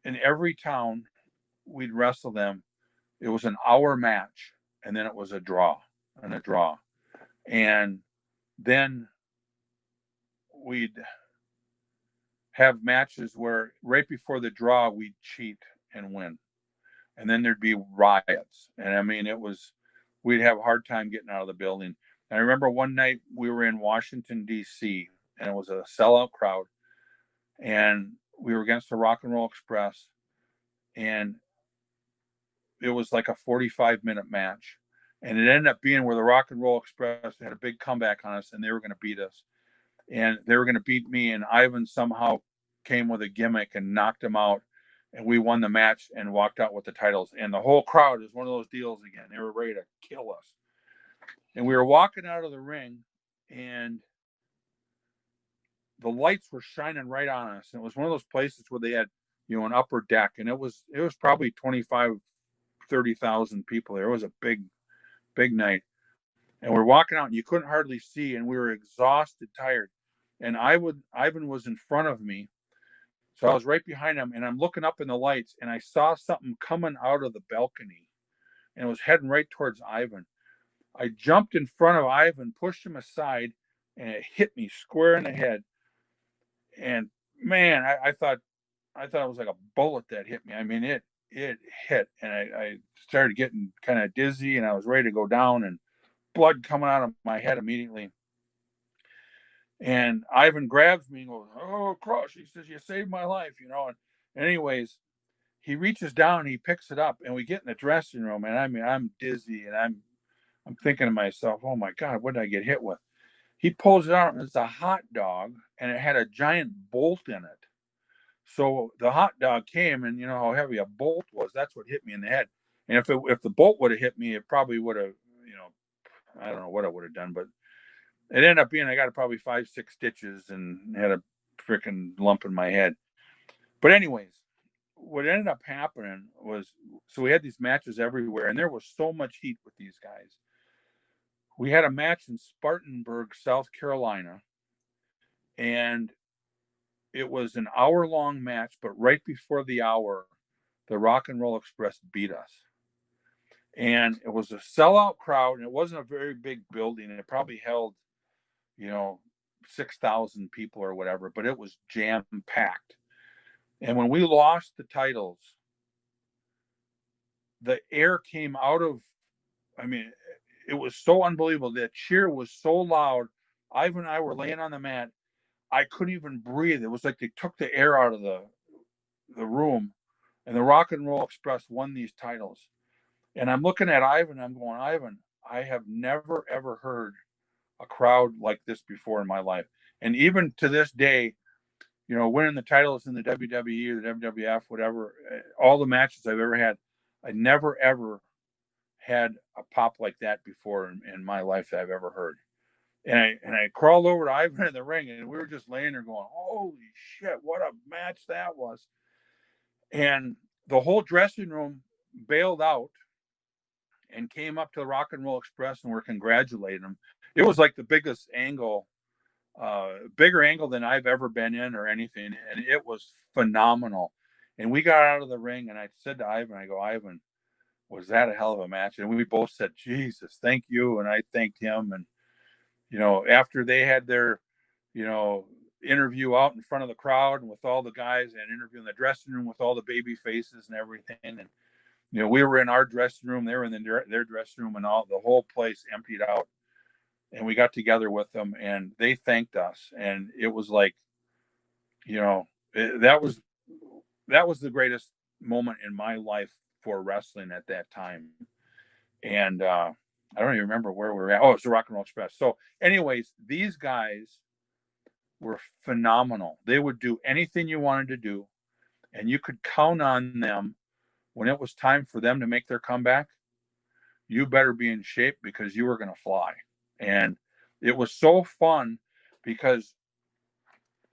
in every town, we'd wrestle them. It was an hour match, and then it was a draw. And then we'd have matches where right before the draw, we'd cheat and win. And then there'd be riots. And I mean, we'd have a hard time getting out of the building. And I remember one night we were in Washington, D.C., and it was a sellout crowd. And we were against the Rock and Roll Express. And it was like a 45-minute match. And it ended up being where the Rock and Roll Express had a big comeback on us, and they were going to beat us. And they were going to beat me, and Ivan somehow came with a gimmick and knocked him out. And we won the match and walked out with the titles. And the whole crowd is one of those deals again. They were ready to kill us. And we were walking out of the ring, and the lights were shining right on us. And it was one of those places where they had, an upper deck. And it was probably 25, 30,000 people there. It was a big, big night. And we're walking out, and you couldn't hardly see. And we were exhausted, tired. And Ivan was in front of me. So I was right behind him, and I'm looking up in the lights, and I saw something coming out of the balcony, and it was heading right towards Ivan. I jumped in front of Ivan, pushed him aside, and it hit me square in the head. And man, I thought it was like a bullet that hit me. I mean, it hit, and I started getting kind of dizzy, and I was ready to go down, and blood coming out of my head immediately. And Ivan grabs me and goes, "Oh, Crush," he says, "you saved my life," And anyways, he reaches down, and he picks it up, and we get in the dressing room, and I mean, I'm dizzy, and I'm thinking to myself, "Oh my God, what did I get hit with?" He pulls it out, and it's a hot dog, and it had a giant bolt in it. So the hot dog came, and you know how heavy a bolt was. That's what hit me in the head. And if the bolt would have hit me, it probably would have, I don't know what I would have done, but it ended up being I got probably 5-6 stitches and had a freaking lump in my head. But anyways, what ended up happening was, so we had these matches everywhere, and there was so much heat with these guys. We had a match in Spartanburg, South Carolina, and it was an hour-long match, but right before the hour, the Rock and Roll Express beat us. And it was a sellout crowd, and it wasn't a very big building, and it probably held, 6,000 people or whatever, but it was jam-packed. And when we lost the titles, the air came out of, it was so unbelievable. The cheer was so loud. Ivan and I were laying on the mat. I couldn't even breathe. It was like they took the air out of the room, and the Rock and Roll Express won these titles. And I'm looking at Ivan, I'm going, Ivan, I have never, ever heard a crowd like this before in my life. And even to this day, winning the titles in the WWE or the WWF, whatever, all the matches I've ever had, I never, ever had a pop like that before in my life that I've ever heard. And I crawled over to Ivan in the ring, and we were just laying there going, holy shit, what a match that was. And the whole dressing room bailed out and came up to the Rock and Roll Express and were congratulating them. It was like the biggest angle, bigger angle than I've ever been in or anything. And it was phenomenal. And we got out of the ring, and I said to Ivan, I go, Ivan, was that a hell of a match? And we both said, Jesus, thank you. And I thanked him. And, after they had their, interview out in front of the crowd and with all the guys, and interview in the dressing room with all the baby faces and everything. And, we were in our dressing room, they were in their dressing room, and the whole place emptied out. And we got together with them, and they thanked us. And it was like, that was the greatest moment in my life for wrestling at that time. And I don't even remember where we were at. Oh, it's the Rock and Roll Express. So, anyways, these guys were phenomenal. They would do anything you wanted to do, and you could count on them when it was time for them to make their comeback. You better be in shape because you were going to fly. And it was so fun because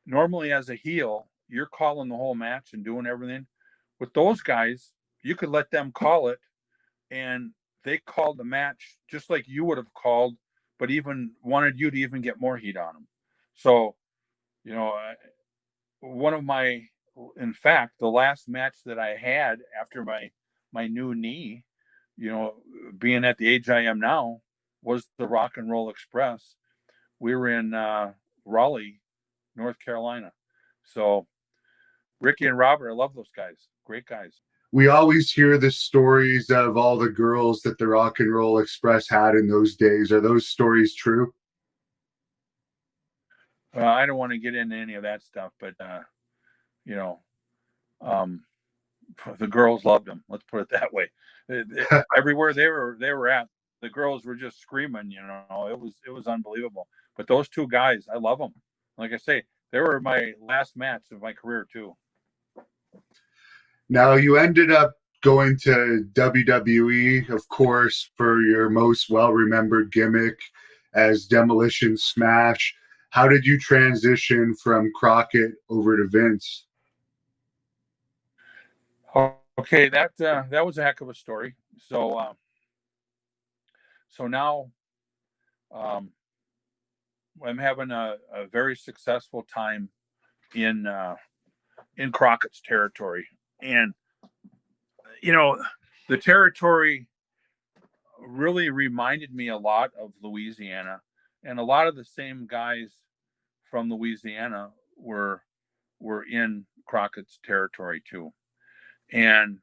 normally as a heel, you're calling the whole match and doing everything. With those guys, you could let them call it, and they called the match just like you would have called, but even wanted you to even get more heat on them. So, you know, one of my, in fact, the last match that I had after my new knee, you know, being at the age I am now, was the Rock and Roll Express. We were in Raleigh, North Carolina. So Ricky and Robert, I love those guys. Great guys. We always hear the stories of all the girls that the Rock and Roll Express had in those days. Are those stories true? I don't want to get into any of that stuff, but you know, um, the girls loved them. Let's put it that way. Everywhere they were at, the girls were just screaming. You know, it was unbelievable. But those two guys, I love them. Like I say, they were my last match of my career too. Now, you ended up going to WWE, of course, for your most well-remembered gimmick as Demolition Smash. How did you transition from Crockett over to Vince? Okay, that was a heck of a story. So now um, I'm having a very successful time in Crockett's territory, and you know, the territory really reminded me a lot of Louisiana, and a lot of the same guys from Louisiana were in Crockett's territory too. And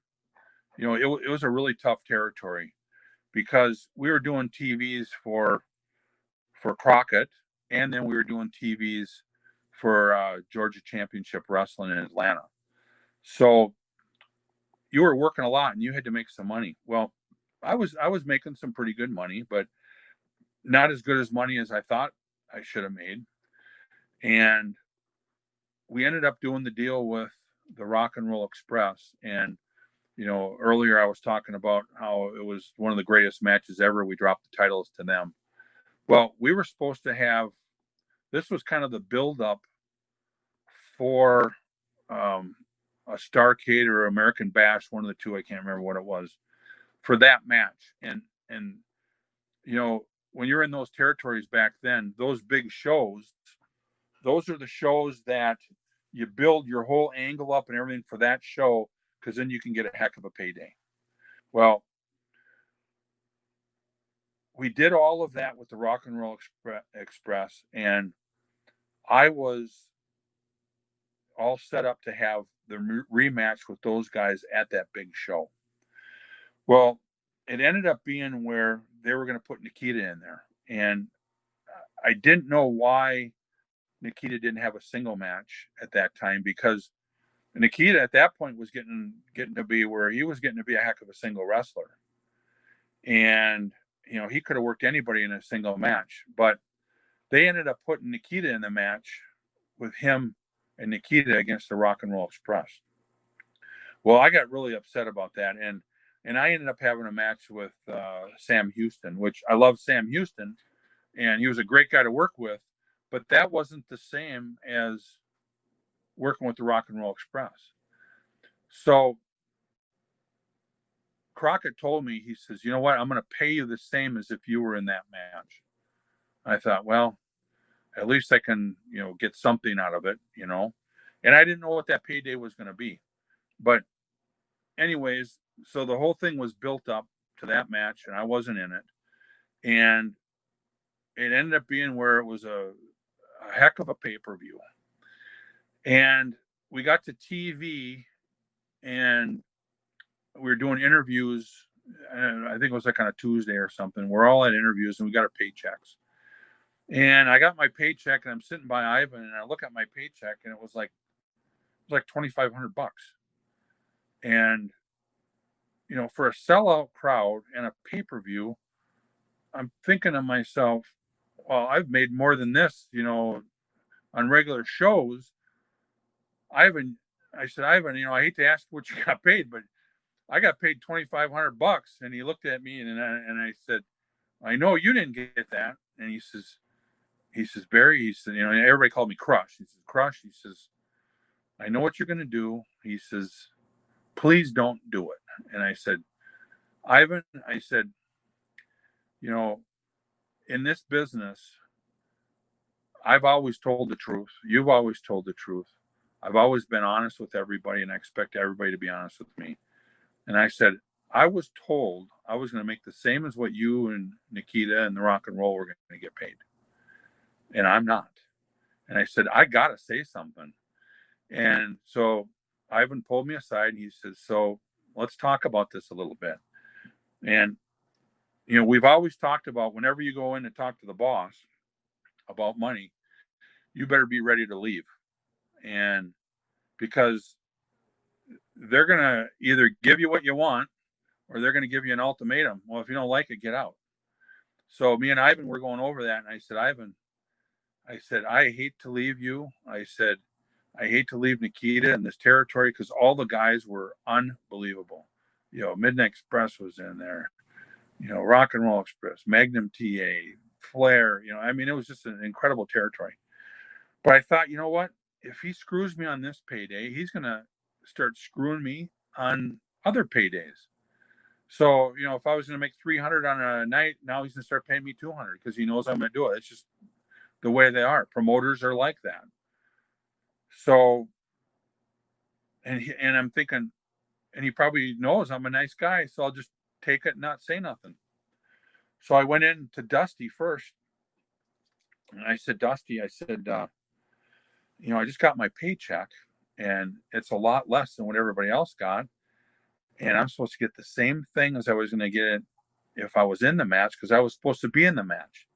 you know, it was a really tough territory because we were doing TVs for Crockett, and then we were doing TVs for Georgia Championship Wrestling in Atlanta. So you were working a lot, and you had to make some money. Well, I was making some pretty good money, but not as good as money as I thought I should have made. And we ended up doing the deal with the Rock and Roll Express. And you know, earlier I was talking about how it was one of the greatest matches ever. We dropped the titles to them. Well, we were supposed to have, this was kind of the build-up for um, a Starrcade or American Bash, one of the two. I can't remember what it was for that match. And you know, when you're in those territories back then, those big shows, those are the shows that you build your whole angle up and everything for that show, because then you can get a heck of a payday. Well, we did all of that with the Rock and Roll Express, and I was all set up to have the rematch with those guys at that big show. Well, it ended up being where they were going to put Nikita in there, and I didn't know why Nikita didn't have a single match at that time, because Nikita at that point was getting to be where he was getting to be a heck of a single wrestler, and you know, he could have worked anybody in a single match, but they ended up putting Nikita in the match with him and Nikita against the Rock and Roll Express. Well, I got really upset about that, and I ended up having a match with Sam Houston, which I love Sam Houston, and he was a great guy to work with, but that wasn't the same as working with the Rock and Roll Express. So Crockett told me, he says, you know what, I'm going to pay you the same as if you were in that match. I thought, well, at least I can, you know, get something out of it, you know. And I didn't know what that payday was going to be. But anyways, so the whole thing was built up to that match, and I wasn't in it. And it ended up being where it was a heck of a pay-per-view. And we got to TV, and we were doing interviews. And I think it was like on a Tuesday or something. We're all at interviews, and we got our paychecks. And I got my paycheck, and I'm sitting by Ivan, and I look at my paycheck, and it was like $2,500. And, for a sellout crowd and a pay-per-view, I'm thinking to myself, well, I've made more than this, on regular shows. I said, Ivan, I hate to ask what you got paid, but I got paid $2,500. And he looked at me and I said, I know you didn't get that. And he says, Barry, he said, everybody called me Crush. He says, Crush, he says, I know what you're going to do. He says, please don't do it. And I said, Ivan, I said, in this business, I've always told the truth. You've always told the truth. I've always been honest with everybody, and I expect everybody to be honest with me. And I said, I was told I was going to make the same as what you and Nikita and the Rock and Roll were going to get paid. And I'm not. And I said, I got to say something. And so Ivan pulled me aside and he says, so let's talk about this a little bit. And, we've always talked about whenever you go in and talk to the boss about money, you better be ready to leave. And because they're going to either give you what you want or they're going to give you an ultimatum. Well, if you don't like it, get out. So me and Ivan were going over that. And I said, Ivan, I hate to leave you. I said, I hate to leave Nikita in this territory because all the guys were unbelievable. Midnight Express was in there, Rock and Roll Express, Magnum TA, Flair, it was just an incredible territory. But I thought, you know what? If he screws me on this payday, he's going to start screwing me on other paydays. So, if I was going to make 300 on a night, now he's going to start paying me 200 because he knows I'm going to do it. It's just the way they are. Promoters are like that. So, and I'm thinking, and he probably knows I'm a nice guy, so I'll just take it and not say nothing. So I went in to Dusty first, and I said, Dusty, I said, I just got my paycheck, and it's a lot less than what everybody else got, and I'm supposed to get the same thing as I was going to get if I was in the match because I was supposed to be in the match.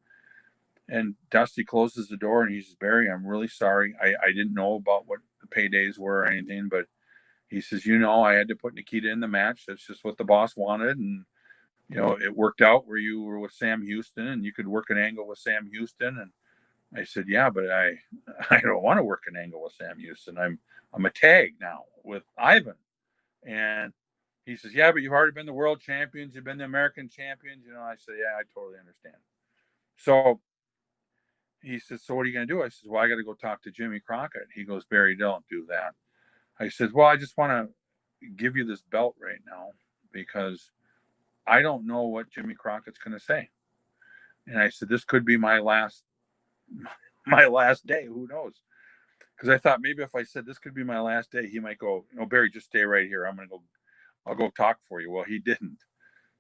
And Dusty closes the door and he says, Barry, I'm really sorry. I didn't know about what the paydays were or anything, but he says, I had to put Nikita in the match. That's just what the boss wanted. And, it worked out where you were with Sam Houston and you could work an angle with Sam Houston. And I said, yeah, but I don't want to work an angle with Sam Houston. I'm a tag now with Ivan. And he says, yeah, but you've already been the world champions. You've been the American champions. I said, yeah, I totally understand. So he says, so what are you going to do? I said, well, I got to go talk to Jimmy Crockett. He goes, Barry, don't do that. I said, well, I just want to give you this belt right now because I don't know what Jimmy Crockett's going to say. And I said, this could be my last day. Who knows? Because I thought maybe if I said this could be my last day, he might go, Barry, just stay right here. I'll go talk for you. Well, he didn't.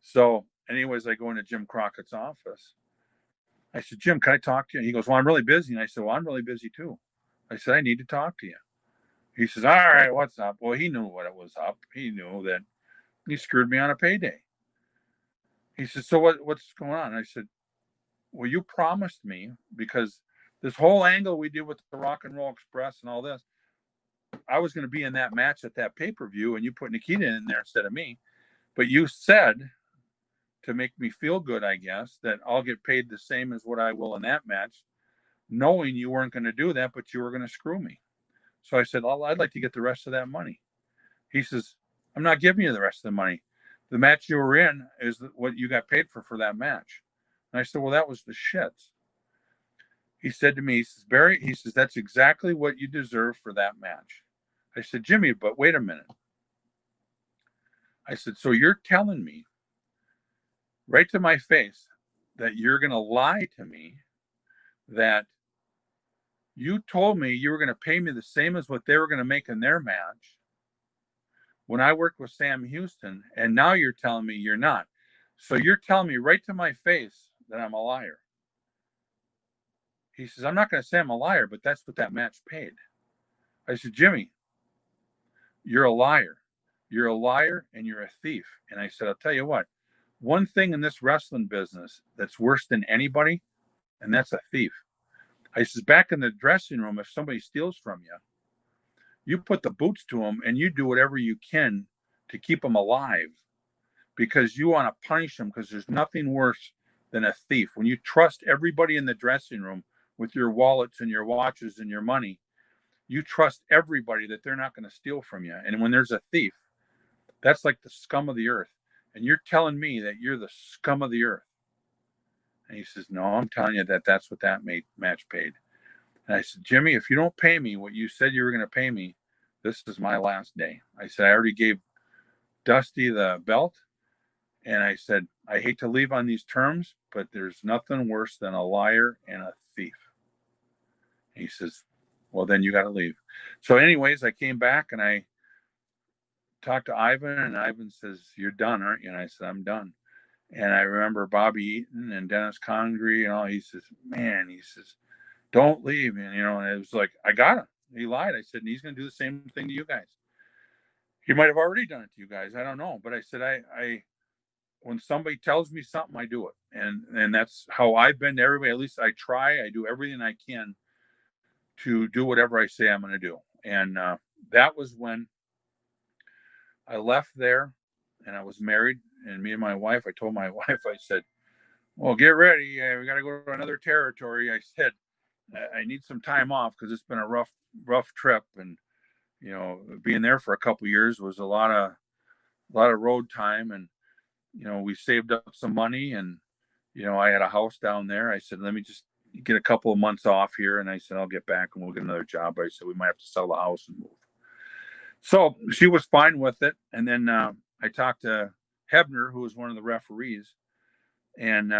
So anyways, I go into Jim Crockett's office. I said, Jim, can I talk to you? He goes, well, I'm really busy. And I said, well, I'm really busy too. I said, I need to talk to you. He says, all right, what's up? Well, he knew what it was up. He knew that he screwed me on a payday. He said, so what's going on? I said, well, you promised me because this whole angle we did with the Rock and Roll Express and all this, I was going to be in that match at that pay-per-view and you put Nikita in there instead of me. But you said to make me feel good, I guess, that I'll get paid the same as what I will in that match, knowing you weren't going to do that, but you were going to screw me. So I said, I'd like to get the rest of that money. He says, I'm not giving you the rest of the money. The match you were in is what you got paid for that match. And I said, well, that was the shits. He said to me, he says, Barry, he says, that's exactly what you deserve for that match. I said, Jimmy, but wait a minute. I said, so you're telling me right to my face that you're going to lie to me, that you told me you were going to pay me the same as what they were going to make in their match when I worked with Sam Houston, and now you're telling me you're not. So you're telling me right to my face that I'm a liar. He says, I'm not going to say I'm a liar, but that's what that match paid. I said, Jimmy, you're a liar. You're a liar and you're a thief. And I said, I'll tell you what, one thing in this wrestling business that's worse than anybody, and that's a thief. I says, back in the dressing room, if somebody steals from you, you put the boots to them and you do whatever you can to keep them alive, because you want to punish them, because there's nothing worse than a thief. When you trust everybody in the dressing room with your wallets and your watches and your money, you trust everybody that they're not going to steal from you. And when there's a thief, that's like the scum of the earth. And you're telling me that you're the scum of the earth. And he says, no, I'm telling you that's what that match paid. And I said, Jimmy, if you don't pay me what you said you were going to pay me, this is my last day. I said, I already gave Dusty the belt. And I said, I hate to leave on these terms, but there's nothing worse than a liar and a thief. And he says, well, then you got to leave. So anyways, I came back and I talked to Ivan, and Ivan says, you're done, aren't you? And I said, I'm done. And I remember Bobby Eaton and Dennis Congree and all. He says, man, he says, don't leave. And, and it was like, I got him. He lied. I said, and he's going to do the same thing to you guys. He might have already done it to you guys. I don't know. But I said, I when somebody tells me something, I do it. And that's how I've been to everybody. At least I try. I do everything I can to do whatever I say I'm going to do. And that was when I left there and I was married. And me and my wife, I told my wife, I said, well, get ready. We got to go to another territory. I said, I need some time off because it's been a rough trip. And, being there for a couple of years was a lot of road time. And, we saved up some money, and, I had a house down there. I said, let me just get a couple of months off here. And I said, I'll get back and we'll get another job. I said, we might have to sell the house and move. So she was fine with it. And then I talked to Hebner, who was one of the referees. And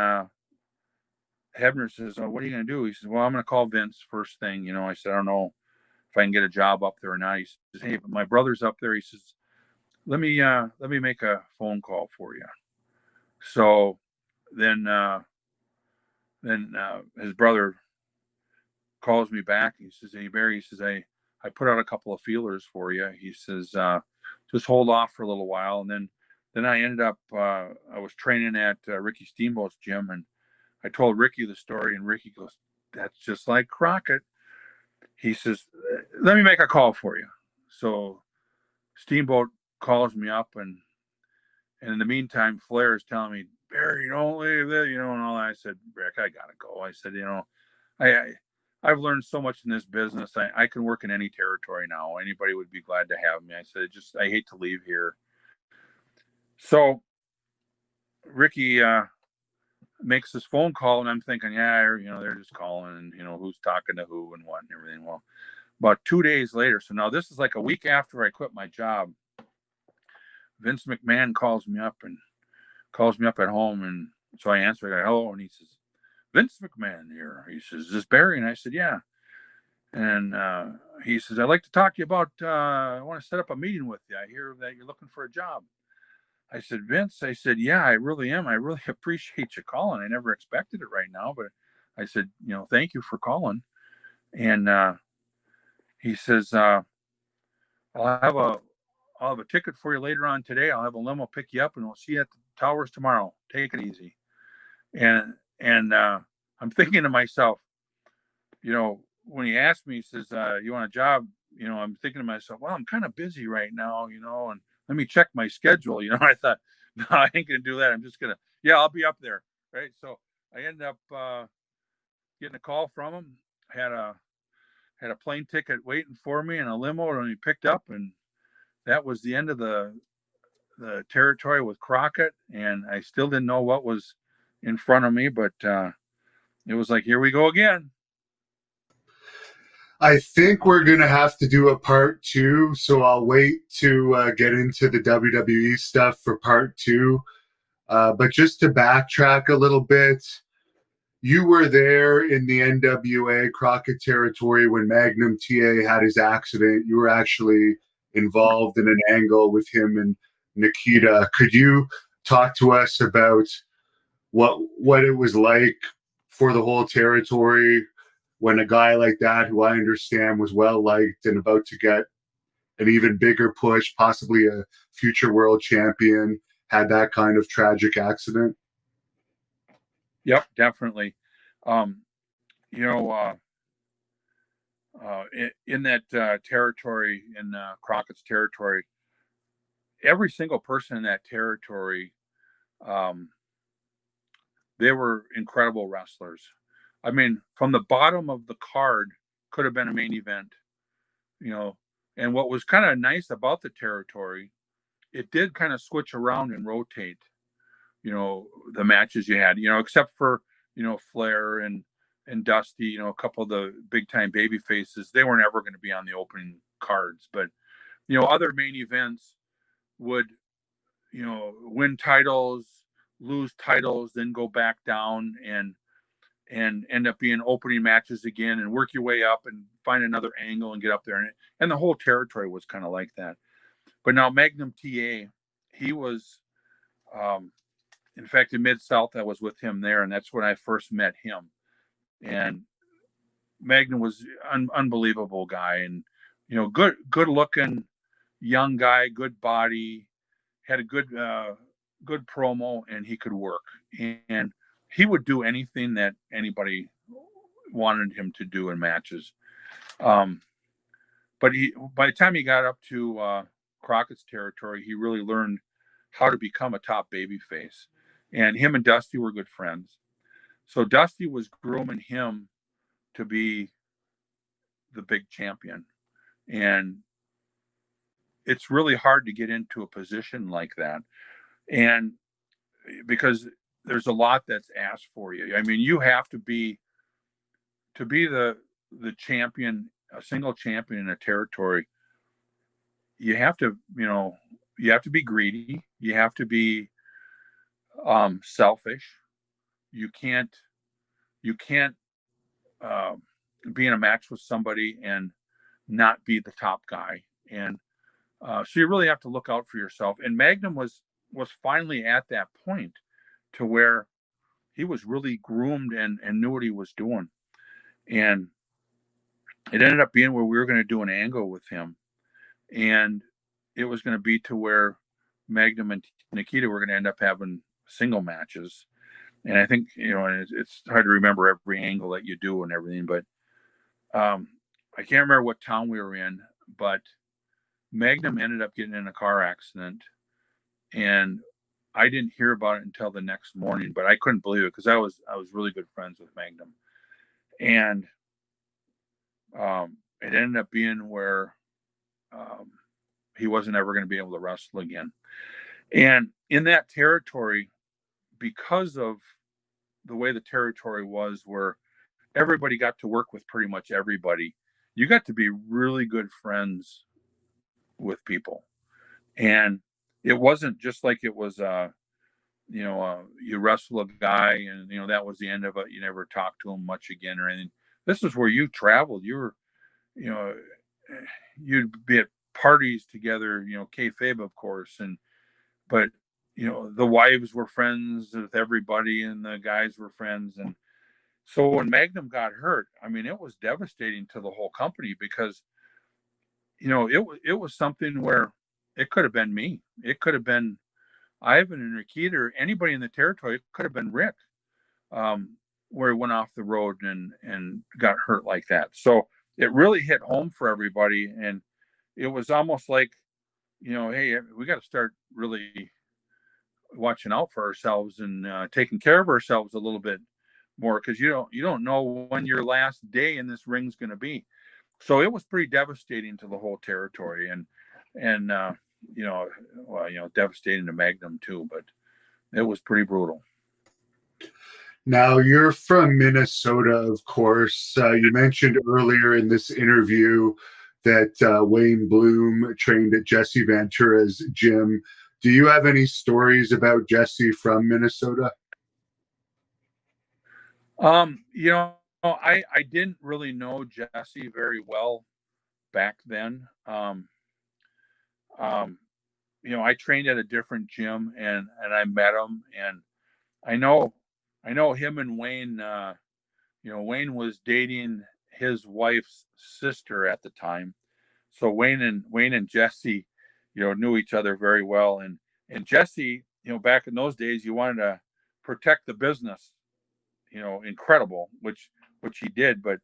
Hebner says, oh, what are you going to do? He says, well, I'm going to call Vince first thing. I said, I don't know if I can get a job up there or not. He says, hey, but my brother's up there. He says, let me make a phone call for you. So then his brother calls me back. He says, hey, Barry, he says, I put out a couple of feelers for you. He says, just hold off for a little while. And then I ended up, I was training at Ricky Steamboat's gym, and I told Ricky the story, and Ricky goes, that's just like Crockett. He says, let me make a call for you. So Steamboat calls me up, and in the meantime, Flair is telling me, Barry, don't leave it, and all that. I said, Rick, I got to go. I said, I've learned so much in this business. I can work in any territory now. Anybody would be glad to have me. I said, I hate to leave here. So Ricky makes this phone call, and I'm thinking, yeah, they're just calling, and who's talking to who and what and everything. Well, about 2 days later, so now this is like a week after I quit my job, Vince McMahon calls me up at home, and so I answer. I go, hello, and he says, Vince McMahon here. He says, is this Barry? And I said, yeah. And he says, I'd like to talk to you about, I want to set up a meeting with you. I hear that you're looking for a job. I said, Vince, I said, yeah, I really am. I really appreciate you calling. I never expected it right now, but I said, thank you for calling. And he says, I'll have a ticket for you later on today. I'll have a limo pick you up, and we'll see you at the towers tomorrow. Take it easy. And I'm thinking to myself, when he asked me, he says, you want a job? I'm thinking to myself, well, I'm kind of busy right now, and let me check my schedule. I thought, no, I ain't going to do that. I'm just going to, yeah, I'll be up there. Right. So I ended up getting a call from him. Had a plane ticket waiting for me and a limo, and he picked up, and that was the end of the territory with Crockett. And I still didn't know what was in front of me, but it was like, here we go again. I think we're going to have to do a part 2, so I'll wait to get into the WWE stuff for part 2. But just to backtrack a little bit, you were there in the NWA Crockett territory when Magnum TA had his accident. You were actually involved in an angle with him and Nikita. Could you talk to us about what it was like for the whole territory when a guy like that, who I understand was well liked and about to get an even bigger push, possibly a future world champion, had that kind of tragic accident? Yep, definitely. In that territory, in Crockett's territory, every single person in that territory, they were incredible wrestlers. I mean, from the bottom of the card could have been a main event, you know. And what was kind of nice about the territory, it did kind of switch around and rotate, the matches you had, except for, Flair and Dusty, a couple of the big time baby faces, they weren't ever going to be on the opening cards. But, other main events would, win titles, lose titles, then go back down and end up being opening matches again and work your way up and find another angle and get up there. And the whole territory was kind of like that. But now Magnum TA, he was, in fact, in Mid-South, I was with him there, and that's when I first met him. And Magnum was unbelievable guy, and good looking young guy, good body, had a good promo, and he could work. And he would do anything that anybody wanted him to do in matches. But by the time he got up to Crockett's territory, he really learned how to become a top baby face. And him and Dusty were good friends. So Dusty was grooming him to be the big champion. And it's really hard to get into a position like that. And because there's a lot that's asked for you. I mean, you have to be the champion, a single champion in a territory. You have to, you have to be greedy. You have to be selfish. You can't be in a match with somebody and not be the top guy. And so you really have to look out for yourself. And Magnum was finally at that point to where he was really groomed and knew what he was doing. And it ended up being where we were going to do an angle with him. And it was going to be to where Magnum and Nikita were going to end up having single matches. And I think, it's hard to remember every angle that you do and everything, but I can't remember what town we were in, but Magnum ended up getting in a car accident, and I didn't hear about it until the next morning, but I couldn't believe it because I was really good friends with Magnum. And it ended up being where he wasn't ever going to be able to wrestle again. And in that territory, because of the way the territory was, where everybody got to work with pretty much everybody, you got to be really good friends with people. And it wasn't just like it was, you wrestle a guy and, that was the end of it. You never talked to him much again or anything. This is where you traveled. You were, you'd be at parties together, kayfabe, of course. But the wives were friends with everybody and the guys were friends. And so when Magnum got hurt, I mean, it was devastating to the whole company because, it was something where it could have been me. It could have been Ivan and Nikita, or anybody in the territory. It could have been Rick, where he went off the road and got hurt like that. So it really hit home for everybody. And it was almost like, hey, we got to start really watching out for ourselves and taking care of ourselves a little bit more, because you don't know when your last day in this ring's going to be. So it was pretty devastating to the whole territory, and devastating to Magnum too, but it was pretty brutal. Now, you're from Minnesota, of course. You mentioned earlier in this interview that Wayne Bloom trained at Jesse Ventura's gym. Do you have any stories about Jesse from Minnesota? I didn't really know Jesse very well back then. I trained at a different gym and I met him, and I know him and Wayne. Wayne was dating his wife's sister at the time, so Wayne and Jesse, knew each other very well. And Jesse, back in those days, you wanted to protect the business, incredible, which he did. But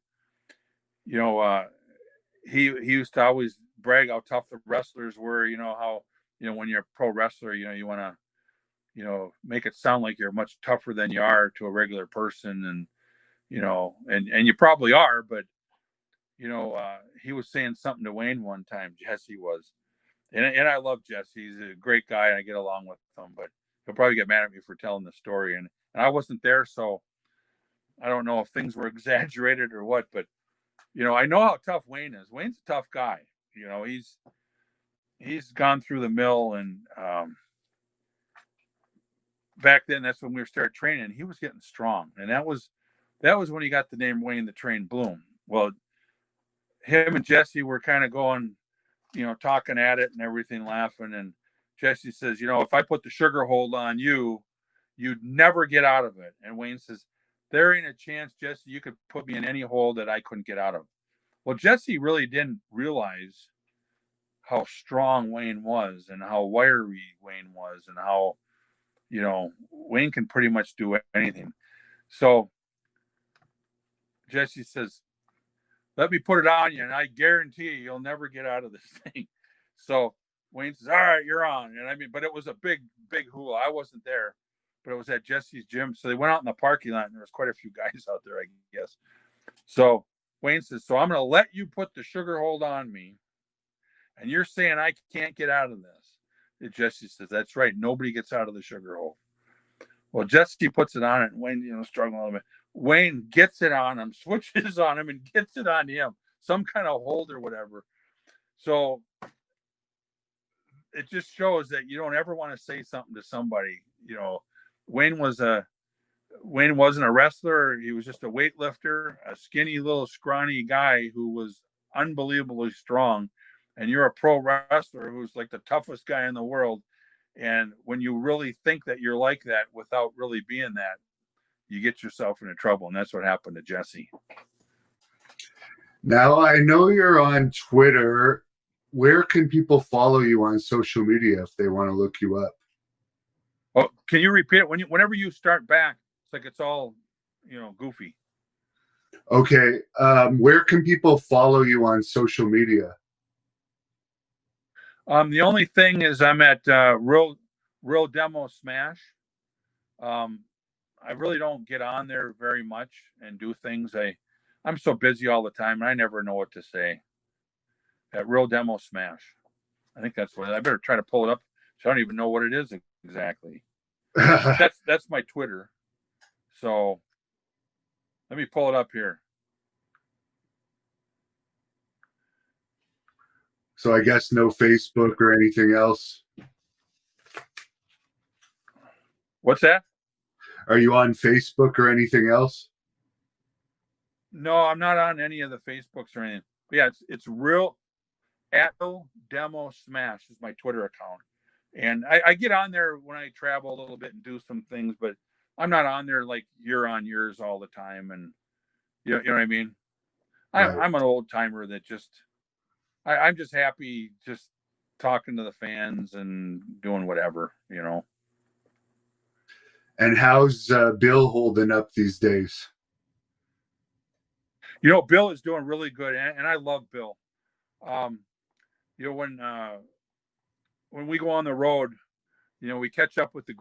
he used to always brag how tough the wrestlers were, how when you're a pro wrestler, you want to, make it sound like you're much tougher than you are to a regular person. And, and you probably are, but, he was saying something to Wayne one time, Jesse was, and I love Jesse. He's a great guy and I get along with him, but he'll probably get mad at me for telling the story. And I wasn't there, so I don't know if things were exaggerated or what, but, I know how tough Wayne is. Wayne's a tough guy. He's gone through the mill, and back then that's when we started training. He was getting strong, and that was when he got the name Wayne the Train Bloom. Well, him and Jesse were kind of going, talking at it and everything, laughing. And Jesse says, if I put the sugar hold on you, you'd never get out of it. And Wayne says, there ain't a chance, Jesse, you could put me in any hole that I couldn't get out of. Well, Jesse really didn't realize how strong Wayne was and how wiry Wayne was and how, Wayne can pretty much do anything. So Jesse says, let me put it on you, and I guarantee you'll never get out of this thing. So Wayne says, all right, you're on. And but it was a big, big hula. I wasn't there, but it was at Jesse's gym. So they went out in the parking lot, and there was quite a few guys out there, I guess. So Wayne says, so I'm going to let you put the sugar hold on me, and you're saying I can't get out of this. And Jesse says, that's right. Nobody gets out of the sugar hold. Well, Jesse puts it on it, and Wayne, struggling a little bit. Wayne gets it on him, switches on him, and gets it on him, some kind of hold or whatever. So it just shows that you don't ever want to say something to somebody. Wayne wasn't a wrestler. He was just a weightlifter, a skinny little scrawny guy who was unbelievably strong. And you're a pro wrestler who's like the toughest guy in the world. And when you really think that you're like that without really being that, you get yourself into trouble. And that's what happened to Jesse. Now, I know you're on Twitter. Where can people follow you on social media if they want to look you up? Oh, can you repeat it? Whenever you start back, it's like it's all, goofy. Okay. Where can people follow you on social media? The only thing is I'm at Real Demo Smash. I really don't get on there very much and do things. I'm so busy all the time, and I never know what to say. At Real Demo Smash, I think that's what I better try to pull it up. So I don't even know what it is exactly. That's my Twitter. So let me pull it up here. So I guess no Facebook or anything else. What's that? Are you on Facebook or anything else? No, I'm not on any of the Facebooks or anything. But yeah, it's Real Demo Smash is my Twitter account. And I get on there when I travel a little bit and do some things, but I'm not on there like you're on yours all the time. And you know what I mean? Right. I'm an old timer that I'm just happy just talking to the fans and doing whatever. And how's Bill holding up these days? Bill is doing really good, and I love Bill. When we go on the road, we catch up with the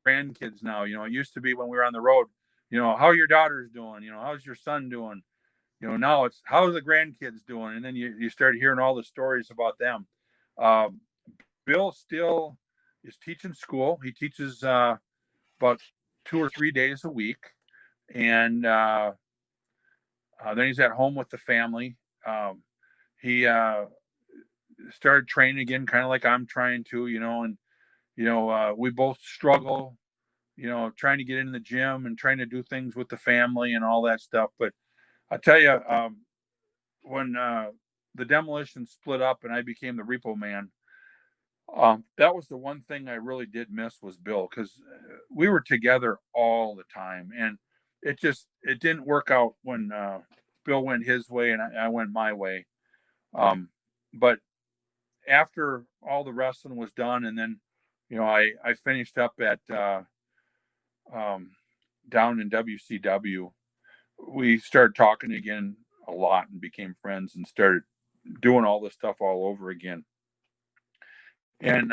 grandkids now. It used to be when we were on the road, how are your daughters doing? How's your son doing? Now it's how are the grandkids doing? And then you start hearing all the stories about them. Bill still is teaching school. He teaches about 2 or 3 days a week. And then he's at home with the family. He started training again, kind of like I'm trying to, and, we both struggle, trying to get in the gym and trying to do things with the family and all that stuff. But I tell you, when the Demolition split up and I became the Repo Man, that was the one thing I really did miss was Bill, because we were together all the time, and it didn't work out when Bill went his way and I went my way. But after all the wrestling was done, and then I finished up at down in WCW, we started talking again a lot and became friends and started doing all this stuff all over again. And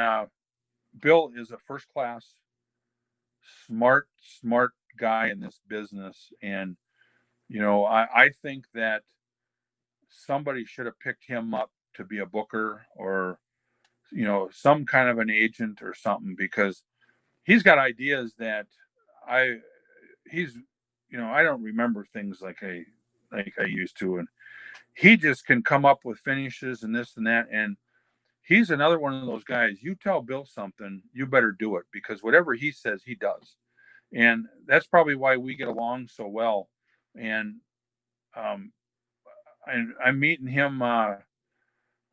Bill is a first class, smart guy in this business. And, I think that somebody should have picked him up to be a booker or, some kind of an agent or something, because he's got ideas that he's, I don't remember things like I used to. And he just can come up with finishes and this and that. And he's another one of those guys. You tell Bill something, you better do it, because whatever he says, he does. And that's probably why we get along so well. And I'm meeting him.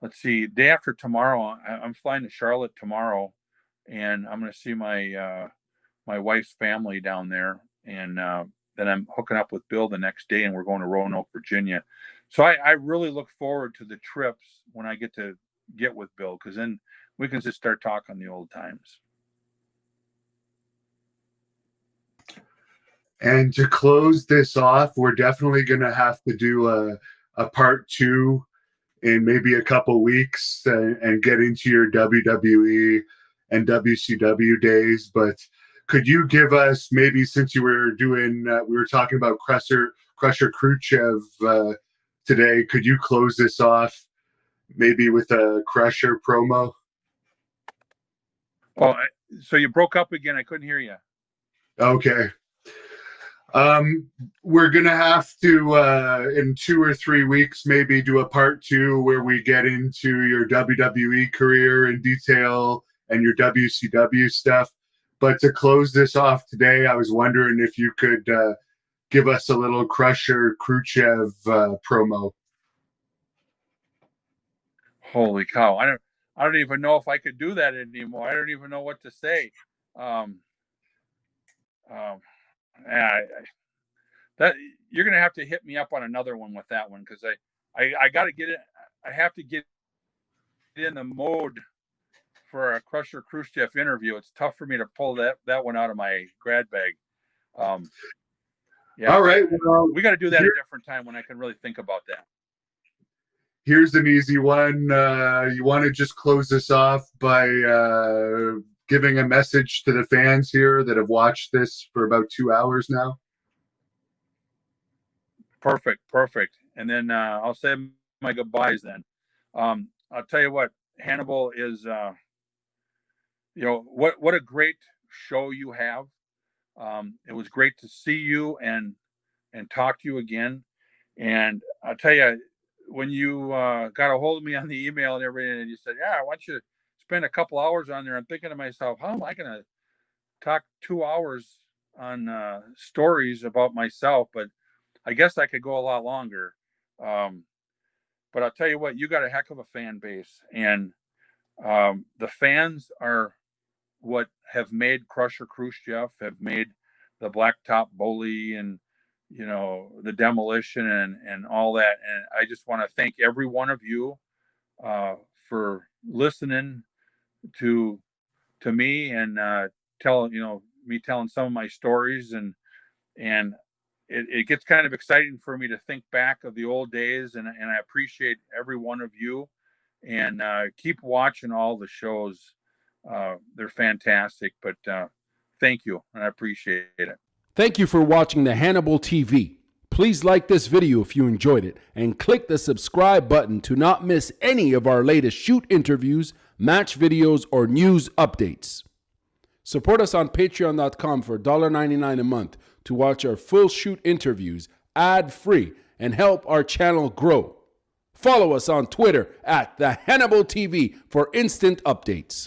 Let's see, day after tomorrow. I'm flying to Charlotte tomorrow, and I'm going to see my wife's family down there. And then I'm hooking up with Bill the next day, and we're going to Roanoke, Virginia. So I really look forward to the trips when I get with Bill, because then we can just start talking the old times. And to close this off, we're definitely going to have to do a part 2 in maybe a couple weeks and get into your WWE and WCW days. But could you give us, maybe, since you were doing, we were talking about Crusher Khrushchev today, could you close this off maybe with a Crusher promo? Oh, so you broke up again. I couldn't hear you. Okay. We're going to have to, in 2 or 3 weeks, maybe do a part 2 where we get into your WWE career in detail and your WCW stuff. But to close this off today, I was wondering if you could give us a little Crusher Khrushchev promo. Holy cow. I don't even know if I could do that anymore. I don't even know what to say. That you're going to have to hit me up on another one with that one, because I got to get it. I have to get in the mode for a Crusher Khrushchev interview. It's tough for me to pull that one out of my grad bag. Yeah. All right. Well, we got to do that a different time when I can really think about that. Here's an easy one. You want to just close this off by giving a message to the fans here that have watched this for about 2 hours now? Perfect. And then I'll say my goodbyes then. I'll tell you what, Hannibal is, what a great show you have. It was great to see you and talk to you again. And I'll tell you, when you got a hold of me on the email and everything, and you said, yeah, I want you to spend a couple hours on there, I'm thinking to myself, how am I going to talk 2 hours on stories about myself? But I guess I could go a lot longer. But I'll tell you what, you got a heck of a fan base, and the fans are what have made Crusher Khrushchev, have made the Blacktop Bully, and the Demolition and all that. And I just want to thank every one of you for listening to me and telling some of my stories, and it gets kind of exciting for me to think back of the old days, and I appreciate every one of you, and keep watching all the shows. They're fantastic, but thank you, and I appreciate it. Thank you for watching the Hannibal TV. Please like this video if you enjoyed it, and click the subscribe button to not miss any of our latest shoot interviews, match videos, or news updates. Support us on patreon.com for $1.99 a month to watch our full shoot interviews ad-free and help our channel grow. Follow us on Twitter at the Hannibal TV for instant updates.